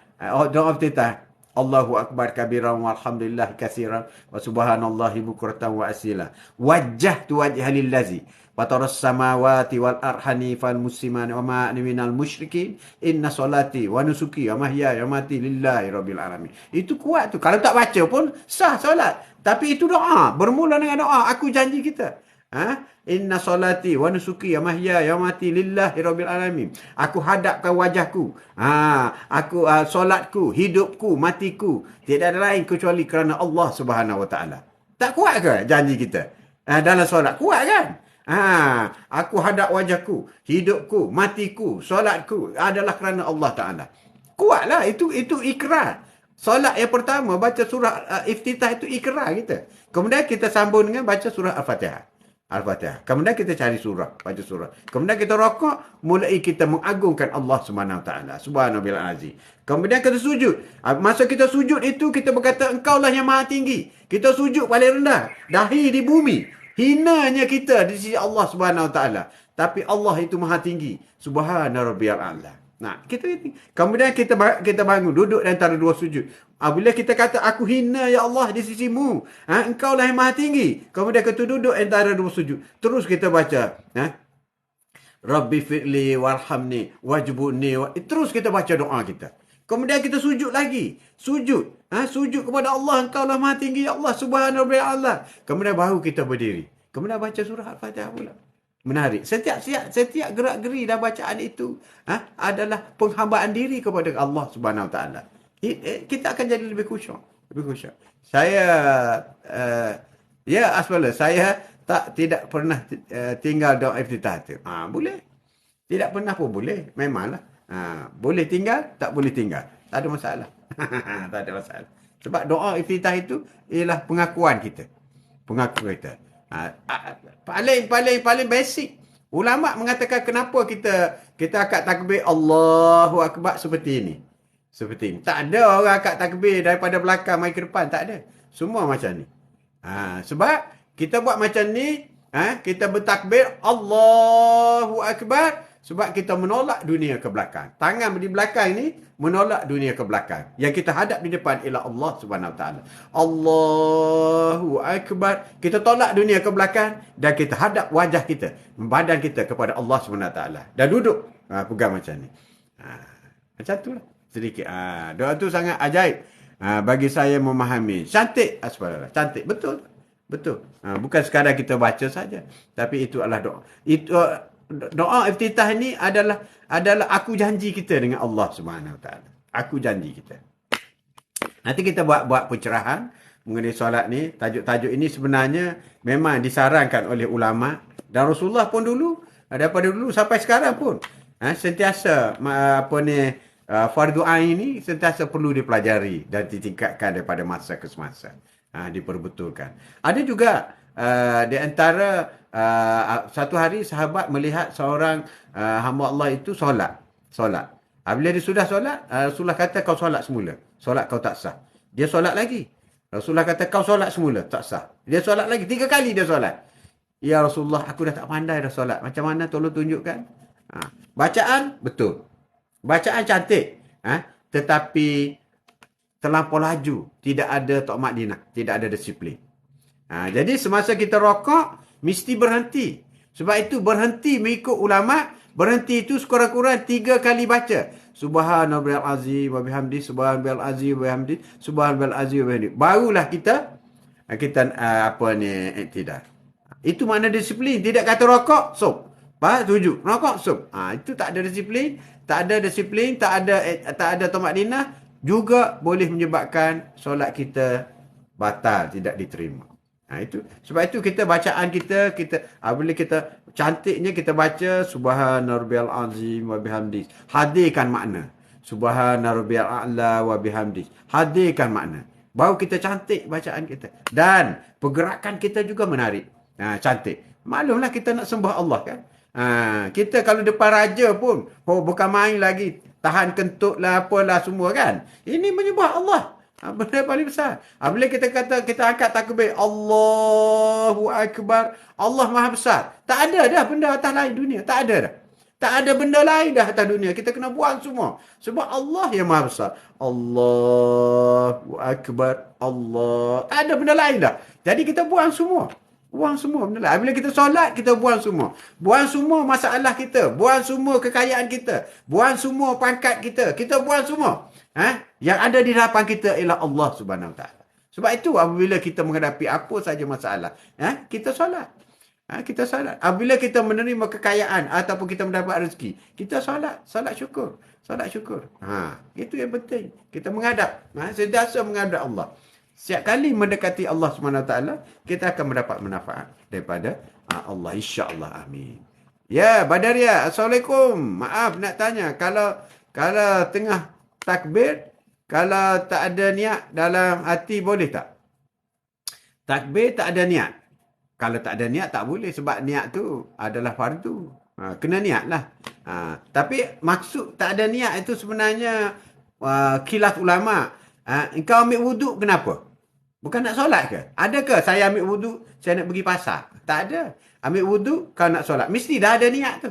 Doa iftitah. Allahu Akbar kabiran walhamdulillah kasiran wa subhanallahi bukratan wa asila. Wajjahtu wajha lillazi fataras samawati wal arhani fal musliman wa ma ana minal musyrikin inna salati wa nusuki wa mahyaya wa mati lillahi rabbil alamin. Itu kuat tu. Kalau tak baca pun sah solat. Tapi itu doa. Bermula dengan doa. Aku janji kita. Inna salati wa nusuki wa mahyaya wa mati lillahi rabbil alamin. Aku hadapkan wajahku. Aku solatku, hidupku, matiku. Tidak ada lain kecuali kerana Allah Subhanahu wa taala. Tak kuat ke janji kita? Dalam solat kuat kan? Aku hadap wajahku, hidupku, matiku, solatku adalah kerana Allah taala. Kuatlah itu ikrar. Solat yang pertama baca surah iftitah itu ikrar kita. Kemudian kita sambung dengan baca surah Al-Fatihah. Al-Fatihah. Kemudian kita cari surah, baca surah. Kemudian kita rokok, mulai kita mengagungkan Allah Subhanahu wa taala. Subhanallahu azim. Kemudian kita sujud. Masa kita sujud itu kita berkata engkaulah yang maha tinggi. Kita sujud paling rendah, dahi di bumi. Hinanya kita di sisi Allah Subhanahu wa taala. Tapi Allah itu maha tinggi. Subhanarabbiyal a'la. Kemudian kita bangun, duduk antara dua sujud. Bila kita kata aku hina ya Allah di sisimu, engkau lah yang maha tinggi. Kemudian kita duduk antara dua sujud. Terus kita baca, Rabbi fi'li warhamni wajbuni. Terus kita baca doa kita. Kemudian kita sujud lagi. Sujud kepada Allah, engkau lah maha tinggi ya Allah subhanahu wa ta'ala. Kemudian baru kita berdiri. Kemudian baca surah Al-Fatihah pula. Menarik. Setiap gerak-geri dan bacaan itu adalah penghambaan diri kepada Allah Subhanahu Wa Taala. Kita akan jadi lebih khusyuk. Saya saya tidak pernah tinggal doa iftitah tu. Boleh. Tidak pernah pun boleh. Memanglah. Boleh tinggal, tak boleh tinggal. Tak ada masalah. Tak ada masalah. Sebab doa iftitah itu ialah pengakuan kita. Pengakuan kita. Paling basic. Ulama mengatakan kenapa kita akad takbir Allahu Akbar seperti ini. Tak ada orang akad takbir daripada belakang mai ke depan. Tak ada. Semua macam ni. Sebab kita buat macam ni, kita bertakbir Allahu Akbar sebab kita menolak dunia ke belakang. Tangan di belakang ni menolak dunia ke belakang. Yang kita hadap di depan ialah Allah Subhanahu Wa Taala. Allahu Akbar. Kita tolak dunia ke belakang dan kita hadap wajah kita, badan kita kepada Allah Subhanahu Wa Taala. Dan duduk pegang macam ni. Macam tu lah. Sedikit. Doa tu sangat ajaib. Bagi saya memahami. Cantik. Cantik. Betul. Bukan sekadar kita baca saja. Tapi itu adalah doa. Doa iftitah ni adalah aku janji kita dengan Allah Subhanahu Wa Taala. Aku janji kita. Nanti kita buat pencerahan mengenai solat ni. Tajuk-tajuk ini sebenarnya memang disarankan oleh ulama dan Rasulullah pun dulu, daripada dulu sampai sekarang pun sentiasa fardu ain ini sentiasa perlu dipelajari dan ditingkatkan daripada masa ke semasa. Diperbetulkan. Ada juga di antara satu hari sahabat melihat seorang hamba Allah itu solat. Bila dia sudah solat, Rasulullah kata kau solat semula. Solat kau tak sah. Dia solat lagi. Rasulullah kata kau solat semula. Tak sah. Dia solat lagi. 3 kali dia solat. Ya Rasulullah, aku dah tak pandai dah solat. Macam mana tolong tunjukkan? Bacaan, betul. Bacaan cantik. Tetapi terlampau laju. Tidak ada takmadinah. Tidak ada disiplin. Jadi semasa kita rokok, mesti berhenti. Sebab itu berhenti mengikut ulama'. Berhenti itu sekurang-kurang 3 kali baca. Subhanallahil azim wa bihamdi, subhanallahil azim wa bihamdi, subhanallahil azim wa bihamdi. Barulah kita apa ni, iktidal. Itu makna disiplin. Tidak kata rokok, sob. Faham? Tujuh. Rokok, sob. Itu tak ada disiplin. Tak ada disiplin. Tak ada tamakninah. Juga boleh menyebabkan solat kita batal, tidak diterima. Itu. Sebab itu kita bacaan kita bila kita cantiknya kita baca Subhanarabbiyal azim wa bihamdi. Hadirkan makna. Subhanarabbiyal a'la wa bihamdi. Hadirkan makna. Baru kita cantik bacaan kita. Dan pergerakan kita juga menarik. Cantik. Maklumlah kita nak sembah Allah kan. Kita kalau depan raja pun, bukan main lagi. Tahan kentut lah, apalah semua kan. Ini menyembah Allah. Benda paling besar. Bila kita kata, kita angkat takbir. Allahu Akbar. Allah Maha Besar. Tak ada dah benda atas lain dunia. Tak ada dah. Tak ada benda lain dah atas dunia. Kita kena buang semua. Sebab Allah yang Maha Besar. Allahu Akbar. Allah. Tak ada benda lain dah. Jadi kita buang semua. Buang semua benda lain. Bila kita solat, kita buang semua. Buang semua masalah kita. Buang semua kekayaan kita. Buang semua pangkat kita. Kita buang semua. Yang ada di hadapan kita ialah Allah Subhanahu Wa Taala. Sebab itu apabila kita menghadapi apa saja masalah, kita solat. Kita solat. Apabila kita menerima kekayaan ataupun kita mendapat rezeki, kita solat. Solat syukur. Solat syukur. Itu yang penting. Kita menghadap. Sentiasa menghadap Allah. Setiap kali mendekati Allah Subhanahu Wa Taala, kita akan mendapat manfaat daripada Allah. InsyaAllah. Amin. Ya, Badaria. Assalamualaikum. Maaf nak tanya. Kalau tengah takbir, kalau tak ada niat dalam hati, boleh tak? Takbir tak ada niat. Kalau tak ada niat, tak boleh. Sebab niat tu adalah fardu. Kena niat lah. Tapi maksud tak ada niat itu sebenarnya khilaf ulama. Engkau ambil wuduk kenapa? Bukan nak solat ke? Adakah saya ambil wuduk, saya nak pergi pasar? Tak ada. Ambil wuduk, kau nak solat. Mesti dah ada niat tu.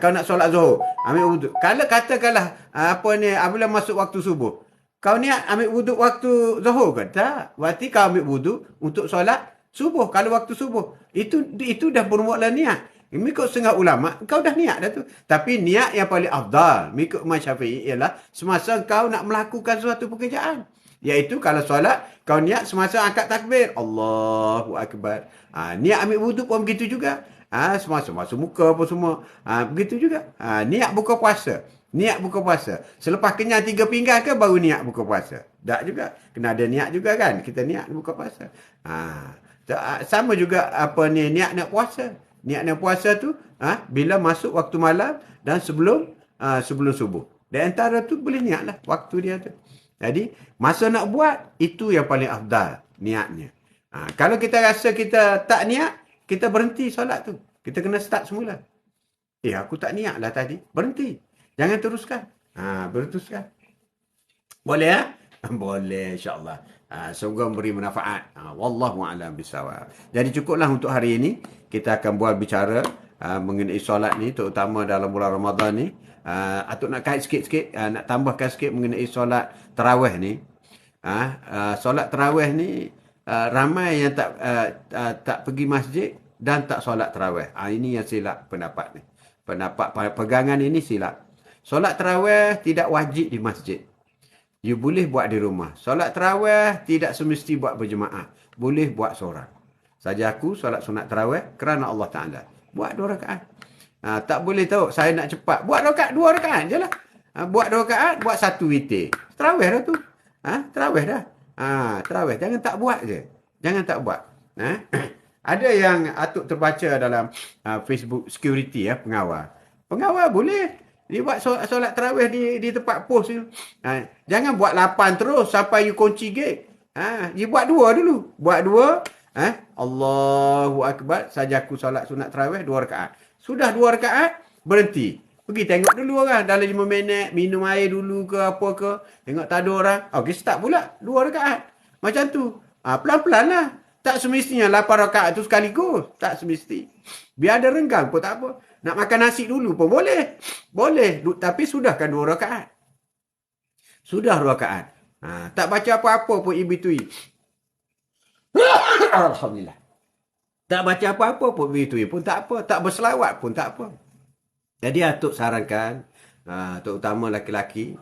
Kau nak solat Zuhur, ambil wuduk. Kalau katakanlah apabila masuk waktu subuh, kau niat ambil wuduk waktu Zuhur ke? Tak. Berarti kau ambil wuduk untuk solat subuh. Kalau waktu subuh, itu dah bermula niat. Mengikut setengah ulama, kau dah niat dah tu. Tapi niat yang paling afdal, mengikut Imam Syafi'i, ialah semasa kau nak melakukan suatu pekerjaan. Iaitu kalau solat, kau niat semasa angkat takbir. Allahu Akbar. Niat ambil wuduk pun begitu juga. Semasa masuk muka apa semua. Begitu juga. Niat buka puasa. Niat buka puasa. Selepas kenyang 3 pinggan ke baru niat buka puasa. Tak juga. Kena ada niat juga kan. Kita niat buka puasa. Sama juga niat nak puasa. Niat nak puasa tu bila masuk waktu malam dan sebelum subuh. Dan antara tu boleh niat lah waktu dia tu. Jadi masa nak buat itu yang paling afdal niatnya. Kalau kita rasa kita tak niat, kita berhenti solat tu. Kita kena start semula. Aku tak niat lah tadi. Berhenti. Jangan teruskan. Berteruskan. Boleh ya? Boleh insyaAllah. Semoga memberi manfaat. Wallahu a'lam bisawab. Jadi cukuplah untuk hari ini. Kita akan buat bicara mengenai solat ni. Terutama dalam bulan Ramadan ni. Atuk nak kait sikit-sikit. Nak tambahkan sikit mengenai solat tarawih ni. Solat tarawih ni. Ramai yang tak pergi masjid dan tak solat tarawih. Ini yang silap pendapat ni. Pendapat pegangan ini silap. Solat tarawih tidak wajib di masjid. You boleh buat di rumah. Solat tarawih tidak semesti buat berjemaah. Boleh buat seorang. Saja aku solat sunat tarawih kerana Allah Ta'ala. Buat 2 rakaat. Tak boleh tahu saya nak cepat. Buat 2 rakaat je lah. Buat 2 rakaat, buat 1 witir. Tarawih dah tu. Tarawih dah. Tarawih. Jangan tak buat je. Jangan tak buat. Ada yang atuk terbaca dalam Facebook security pengawal. Pengawal boleh. Dia buat solat tarawih di tempat pos tu. Jangan buat 8 terus sampai you kunci gate. Dia buat 2 dulu. Buat 2. Allahu Akbar. Saja aku solat sunat tarawih 2 rakaat. Sudah 2 rakaat, berhenti. Pergi tengok dulu orang. Dalam 5 minit, minum air dulu ke apa ke. Tengok tak ada orang. Okey, start pula 2 rakaat. Macam tu. Pelan-pelan lah. Tak semestinya 8 rakaat tu sekaligus. Tak semesti. Biar ada renggang pun tak apa. Nak makan nasi dulu pun boleh. Boleh. Tapi sudahkan 2 rakaat. Sudah 2 rakaat. Tak baca apa-apa pun in between. Alhamdulillah. Tak baca apa-apa pun in between pun tak apa. Tak berselawat pun tak apa. Jadi atuk sarankan terutama laki-laki,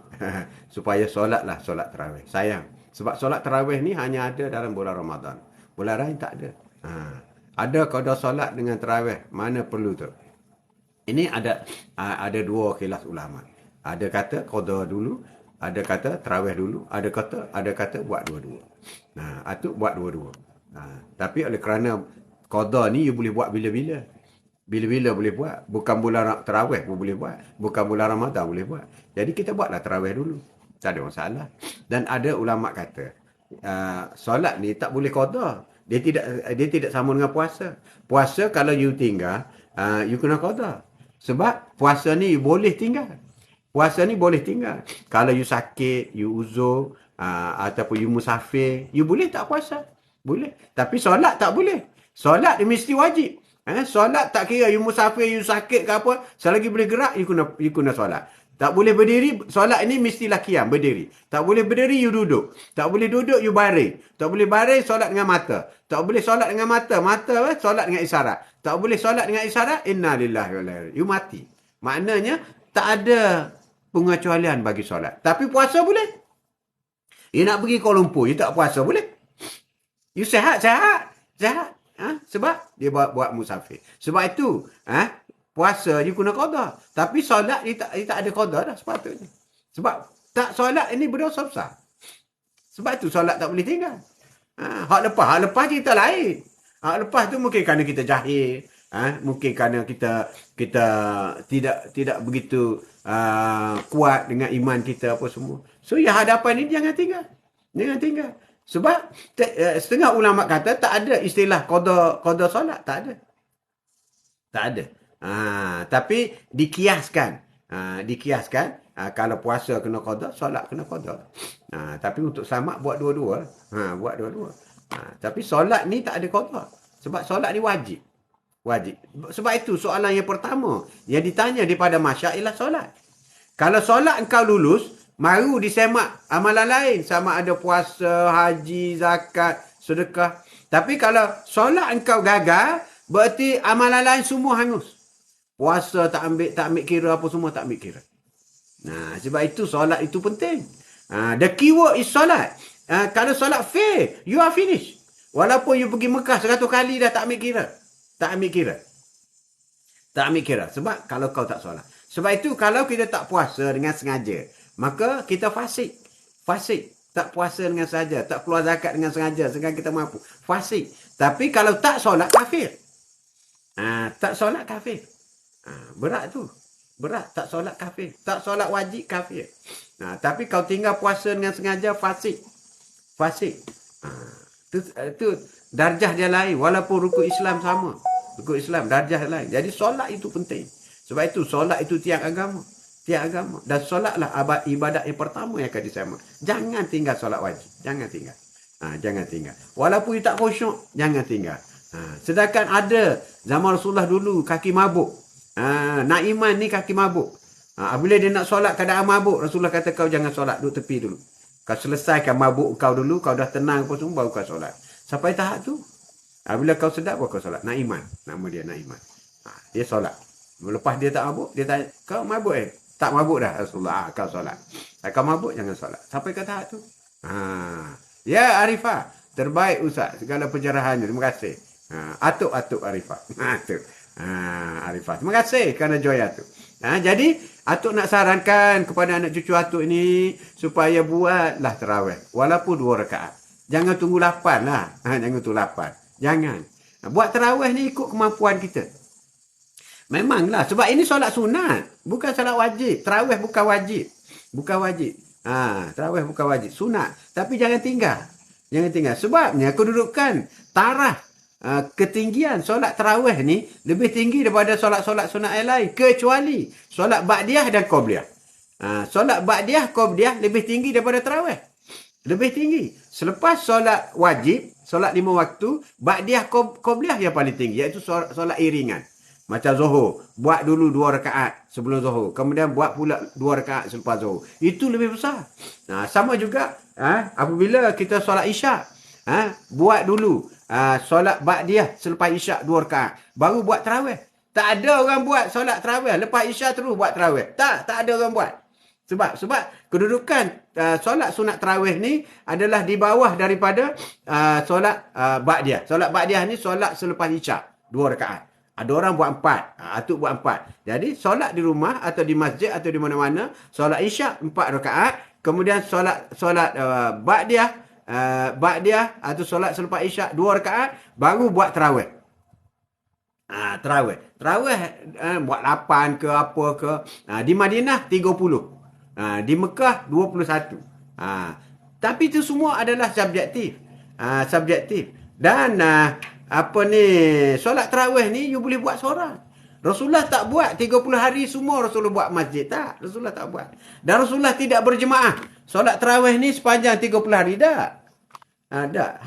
supaya solatlah solat tarawih. Sayang. Sebab solat tarawih ni hanya ada dalam bulan Ramadan. Bulan lain tak ada. Ada qada solat dengan tarawih. Mana perlu tu? Ini ada dua khilaf ulama. Ada kata qada dulu, ada kata tarawih dulu, ada kata buat dua-dua. Atuk buat dua-dua. Tapi oleh kerana qada ni you boleh buat bila-bila. Bila-bila boleh buat. Bukan bulan tarawih pun boleh buat. Bukan bulan Ramadan boleh buat. Jadi kita buatlah tarawih dulu. Tak ada masalah. Dan ada ulama kata, solat ni tak boleh qada. Dia tidak sama dengan puasa. Puasa kalau you tinggal, you kena qada. Sebab puasa ni you boleh tinggal. Puasa ni boleh tinggal. Kalau you sakit, you uzur, ataupun you musafir, you boleh tak puasa? Boleh. Tapi solat tak boleh. Solat dia mesti wajib. Solat tak kira you musafir, you sakit ke apa, selagi boleh gerak, you kena solat. Tak boleh berdiri, solat ini mestilah qiyam, berdiri. Tak boleh berdiri, you duduk. Tak boleh duduk, you baring. Tak boleh baring, solat dengan mata. Tak boleh solat dengan mata, solat dengan isyarat. Tak boleh solat dengan isyarat, inna lillahi wa inna ilaihi raji'un. You mati. Maknanya, tak ada pengecualian bagi solat. Tapi puasa boleh. You nak pergi Kuala Lumpur, you tak puasa, boleh. You sehat. Sebab dia buat musafir. Sebab itu, puasa you kena qada. Tapi solat dia tak ada qada dah sepatutnya. Sebab tak solat ini berdosa besar. Sebab itu solat tak boleh tinggal. Hak lepas cerita lain. Hak lepas tu mungkin kerana kita jahil. Mungkin kerana kita tidak begitu kuat dengan iman kita apa semua. So yang hadapan ni jangan tinggal. Sebab setengah ulama kata tak ada istilah qada solat, tak ada. Tapi dikiaskan. Kalau puasa kena qada, solat kena qada. Tapi untuk selamat buat dua-dua. Tapi solat ni tak ada qada. Sebab solat ni wajib. Sebab itu soalan yang pertama yang ditanya daripada masyarakat ialah solat. Kalau solat engkau lulus, baru disemak amalan lain. Sama ada puasa, haji, zakat, sedekah. Tapi kalau solat engkau gagal, berarti amalan lain semua hangus. Puasa tak ambil kira, apa semua tak ambil kira. Sebab itu solat itu penting. The keyword is solat. Kalau solat fail, you are finished. Walaupun you pergi Mekah 100 kali dah tak ambil kira. Tak ambil kira. Sebab kalau kau tak solat. Sebab itu kalau kita tak puasa dengan sengaja, maka kita fasik. Tak puasa dengan sengaja. Tak keluar zakat dengan sengaja. Sehingga kita mampu. Fasik. Tapi kalau tak solat, kafir. Tak solat, kafir. Berat tu. Berat. Tak solat, kafir. Tak solat wajib, kafir. Tapi kau tinggal puasa dengan sengaja, fasik. Itu darjah dia lain. Walaupun rukun Islam sama. Rukun Islam, darjah lain. Jadi solat itu penting. Sebab itu solat itu tiang agama. Dan solatlah ibadat yang pertama yang akan disama. Jangan tinggal solat wajib. Jangan tinggal. Walaupun you tak khusyuk, jangan tinggal. Sedangkan ada zaman Rasulullah dulu kaki mabuk. Naiman ni kaki mabuk. Bila dia nak solat keadaan mabuk, Rasulullah kata kau jangan solat, duduk tepi dulu. Kau selesaikan mabuk kau dulu, kau dah tenang apa semua, baru kau solat. Sampai tahap tu, bila kau sedap, baru kau solat. Naiman. Nama dia Naiman. Dia solat. Lepas dia tak mabuk, dia tanya, kau mabuk Tak mabuk dah Rasulullah. Kau solat. Kau mabuk, jangan solat. Sampai ke tahap tu. Ya Arifah. Terbaik Ustaz. Segala pencerahannya. Terima kasih. Atuk Arifah. Arifah. Terima kasih kerana joy Atuk. Jadi, Atuk nak sarankan kepada anak cucu Atuk ini supaya buatlah tarawih. Walaupun 2 rakaat. Jangan tunggu 8 lah. Jangan tunggu 8. Jangan. Buat tarawih ni ikut kemampuan kita. Memanglah. Sebab ini solat sunat. Bukan solat wajib. Tarawih bukan wajib. Tarawih bukan wajib. Sunat. Tapi jangan tinggal. Sebabnya kedudukan taraf ketinggian solat tarawih ni lebih tinggi daripada solat-solat sunat yang lain. Kecuali solat ba'diyah dan qobliyah. Solat ba'diyah, qobliyah lebih tinggi daripada tarawih. Lebih tinggi. Selepas solat wajib, solat 5 waktu, ba'diyah, qobliyah yang paling tinggi. Iaitu solat iringan. Macam Zuhur. Buat dulu 2 rakaat sebelum Zuhur. Kemudian buat pula 2 rakaat selepas Zuhur. Itu lebih besar. Sama juga apabila kita solat Isyak. Buat dulu solat Ba'diyah selepas Isyak 2 rakaat. Baru buat tarawih. Tak ada orang buat solat tarawih. Lepas Isya terus buat tarawih. Tak ada orang buat. Sebab kedudukan solat sunat tarawih ni adalah di bawah daripada solat ba'diyah. Solat ba'diyah ni solat selepas Isya. 2 rakaat. Ada orang buat 4. Atuk buat 4. Jadi solat di rumah atau di masjid atau di mana-mana. Solat Isya 4 rakaat. Kemudian solat ba'diyah. Ba'diyah atau solat selepas Isya 2 rakaat. Baru buat tarawih. Tarawih buat 8 ke apa ke. Di Madinah 30. Di Mekah 21. Tapi itu semua adalah subjektif. Dan solat tarawih ni you boleh buat seorang. Rasulullah tak buat 30 hari semua Rasulullah buat masjid. Tak, Rasulullah tak buat. Dan Rasulullah tidak berjemaah. Solat tarawih ni sepanjang 30 hari tak.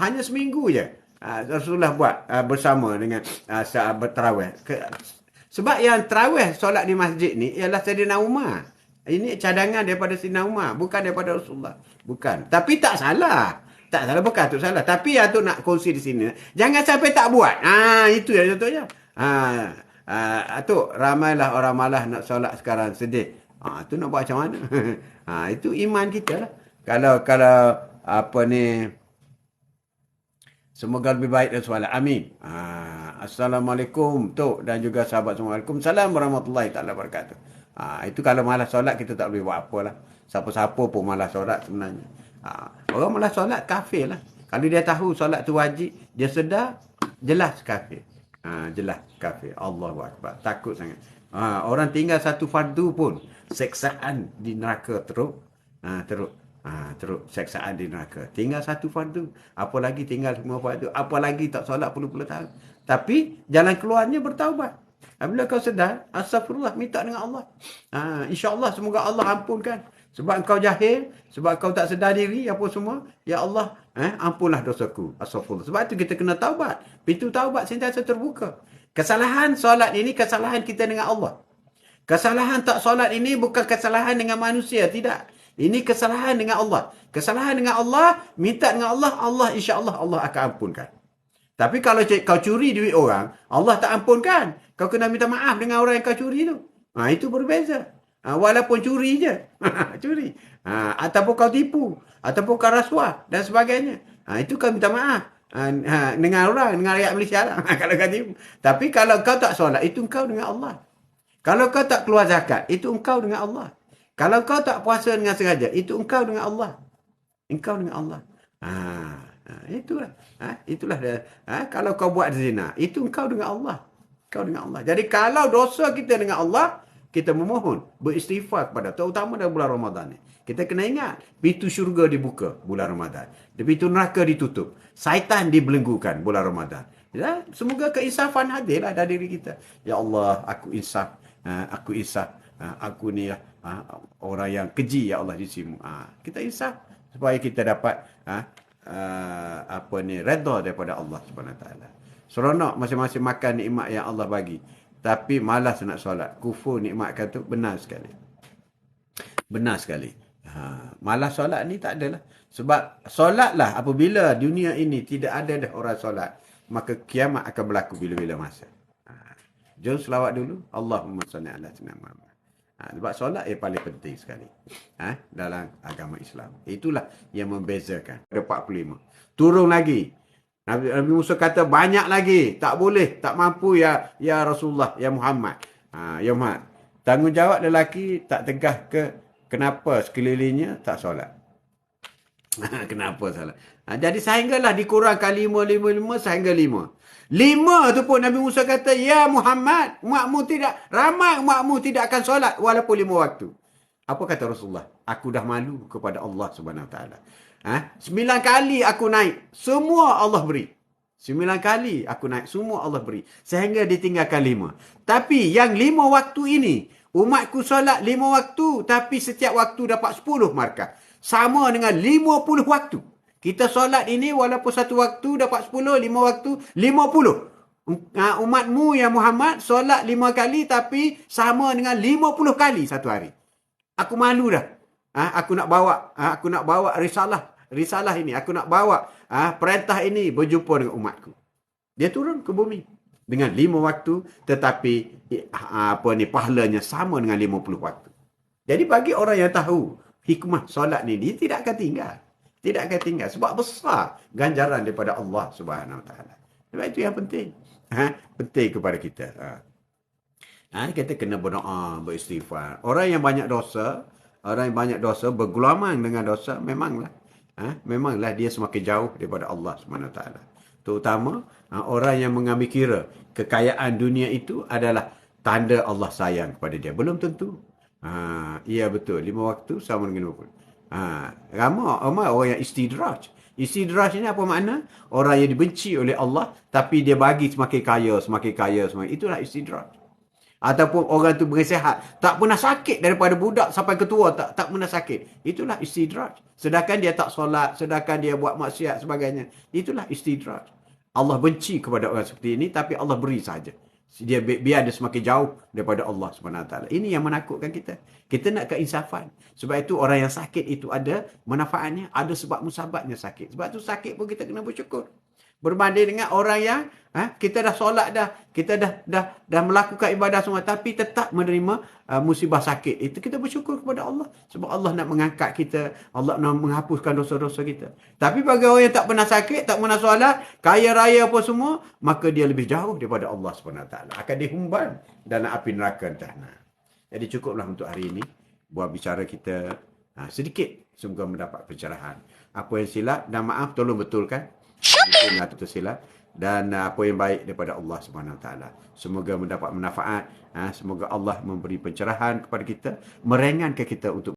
Hanya seminggu je. Rasulullah buat bersama dengan sahabat tarawih. Sebab yang tarawih solat di masjid ni ialah Sayyidina Umar. Ini cadangan daripada Sayyidina Umar, bukan daripada Rasulullah. Bukan. Tapi tak salah. Tak salah, bukan tu salah. Tapi yang tu nak kongsi di sini. Jangan sampai tak buat. Itu yang contohnya. Tu ramailah orang malas nak solat sekarang, sedih. Tu nak buat macam mana? Itu iman kita lah. Kalau semoga lebih baik dan soalan. Amin. Assalamualaikum Tok dan juga sahabat semua. Waalaikumsalam warahmatullahi taala wabarakatuh. Itu kalau malas solat kita tak boleh buat apalah. Siapa-siapa pun malas solat sebenarnya. Orang malas solat kafir lah. Kalau dia tahu solat tu wajib, dia sedar, jelas kafir. Jelas kafir. Allahu Akbar. Takut sangat. Orang tinggal satu fardu pun seksaan di neraka teruk. Teruk seksaan di neraka. Tinggal satu fardu. Apalagi tinggal semua fardu. Apalagi tak solat puluh-puluh tahun. Tapi jalan keluarnya bertaubat. Bila kau sedar, astagfirullah, minta dengan Allah. InsyaAllah semoga Allah ampunkan. Sebab kau jahil, sebab kau tak sedar diri, apa semua. Ya Allah, ampunlah dosaku. Astagfirullah. Sebab itu kita kena taubat. Pintu taubat sentiasa terbuka. Kesalahan solat ini, kesalahan kita dengan Allah. Kesalahan tak solat ini bukan kesalahan dengan manusia. Tidak. Ini kesalahan dengan Allah. Kesalahan dengan Allah, minta dengan Allah, Allah insya-Allah Allah akan ampunkan. Tapi kalau kau curi duit orang, Allah tak ampunkan. Kau kena minta maaf dengan orang yang kau curi tu. Itu berbeza. Walaupun curi je. Curi. Ataupun kau tipu. Ataupun kau rasuah dan sebagainya. Itu kau minta maaf. Dengan orang, dengan rakyat Malaysia lah. Kalau kau tipu. Tapi kalau kau tak solat, itu kau dengan Allah. Kalau kau tak keluar zakat, itu engkau dengan Allah. Kalau kau tak puasa dengan sengaja, itu engkau dengan Allah. Engkau dengan Allah. Itulah. Itulah dia. Kalau kau buat zina, itu engkau dengan Allah. Engkau dengan Allah. Jadi kalau dosa kita dengan Allah, kita memohon, beristighfar kepada, terutama dalam bulan Ramadan ni. Kita kena ingat, pintu syurga dibuka bulan Ramadan. Pintu neraka ditutup. Syaitan dibelenggukan bulan Ramadan. Ya, semoga keinsafan hadirlah dari diri kita. Ya Allah, aku insaf. Aku insaf. Aku ni lah orang yang keji, ya Allah, di sini. Kita insaf supaya kita dapat redha daripada Allah Subhanahu Wa Taala. Seronok masing-masing makan nikmat yang Allah bagi, tapi malas nak solat. Kufur nikmatkan tu, benar sekali. Benar sekali. Malas solat ni tak adalah. Sebab solatlah apabila dunia ini tidak ada dah orang solat, maka kiamat akan berlaku bila-bila masa. Jom selawat dulu. Allahumma salli ala sayyidina Muhammad. Sebab solat paling penting sekali dalam agama Islam. Itulah yang membezakan. Ada 45. Turun lagi. Nabi Musa kata banyak lagi. Tak boleh, tak mampu ya Rasulullah, ya Muhammad. Ya Muhammad. Tanggungjawab lelaki tak tegah ke kenapa sekelilingnya tak solat. Kenapa salah? Jadi sehinggalah dikurangkan 5 sehingga 5. 5 tu pun Nabi Musa kata, ya Muhammad, ramai umatmu tidak akan solat walaupun 5 waktu. Apa kata Rasulullah? Aku dah malu kepada Allah Subhanahu Wa Taala. 9 kali aku naik, semua Allah beri. 9 kali aku naik, semua Allah beri. Sehingga ditinggalkan 5. Tapi yang 5 waktu ini, umatku solat 5 waktu, tapi setiap waktu dapat 10 markah. Sama dengan 50 waktu. Kita solat ini walaupun satu waktu dapat 10, 5 waktu, 50. Umatmu yang Muhammad solat 5 kali tapi sama dengan 50 kali satu hari. Aku malu dah. Aku nak bawa risalah ini. Aku nak bawa perintah ini berjumpa dengan umatku. Dia turun ke bumi. dengan 5 waktu, tetapi pahalanya sama dengan 50 waktu. Jadi bagi orang yang tahu hikmah solat ni, dia tidak akan tinggal. Tidak akan tinggal. Sebab besar ganjaran daripada Allah Subhanahu Wa Taala. Sebab itu yang penting. Penting kepada kita. Kita kena berdoa, beristighfar. Orang yang banyak dosa, bergelamang dengan dosa, memanglah dia semakin jauh daripada Allah Subhanahu Wa Taala. Terutama orang yang mengambil kira kekayaan dunia itu adalah tanda Allah sayang kepada dia. Belum tentu. Ya betul. 5 waktu sama dengan 50. Ramai orang yang istidraj. Istidraj ini apa makna? Orang yang dibenci oleh Allah, tapi dia bagi semakin kaya. Itulah istidraj. Ataupun orang tu bersihat, tak pernah sakit daripada budak sampai ketua, tak pernah sakit. Itulah istidraj. Sedangkan dia tak solat, sedangkan dia buat maksiat sebagainya. Itulah istidraj. Allah benci kepada orang seperti ini, tapi Allah beri saja. Dia biar dia semakin jauh daripada Allah SWT. Ini yang menakutkan kita. Kita nak keinsafan. Sebab itu orang yang sakit itu ada manfaatnya, ada sebab musabatnya sakit. Sebab itu sakit pun kita kena bersyukur. Berbanding dengan orang yang kita dah solat dah, kita dah melakukan ibadah semua, tapi tetap menerima musibah sakit. Itu kita bersyukur kepada Allah. Sebab Allah nak mengangkat kita, Allah nak menghapuskan dosa-dosa kita. Tapi bagi orang yang tak pernah sakit, tak pernah solat, kaya raya apa semua, maka dia lebih jauh daripada Allah SWT. Akan dihumban dalam api neraka entah. Jadi cukuplah untuk hari ini. Buat bicara kita sedikit. Semoga mendapat pencerahan. Apa yang silap dan maaf, tolong betulkan. Mungkin atau tersilap. Dan apa yang baik daripada Allah SWT. Semoga mendapat manfaat. Semoga Allah memberi pencerahan kepada kita. Meringankan kita untuk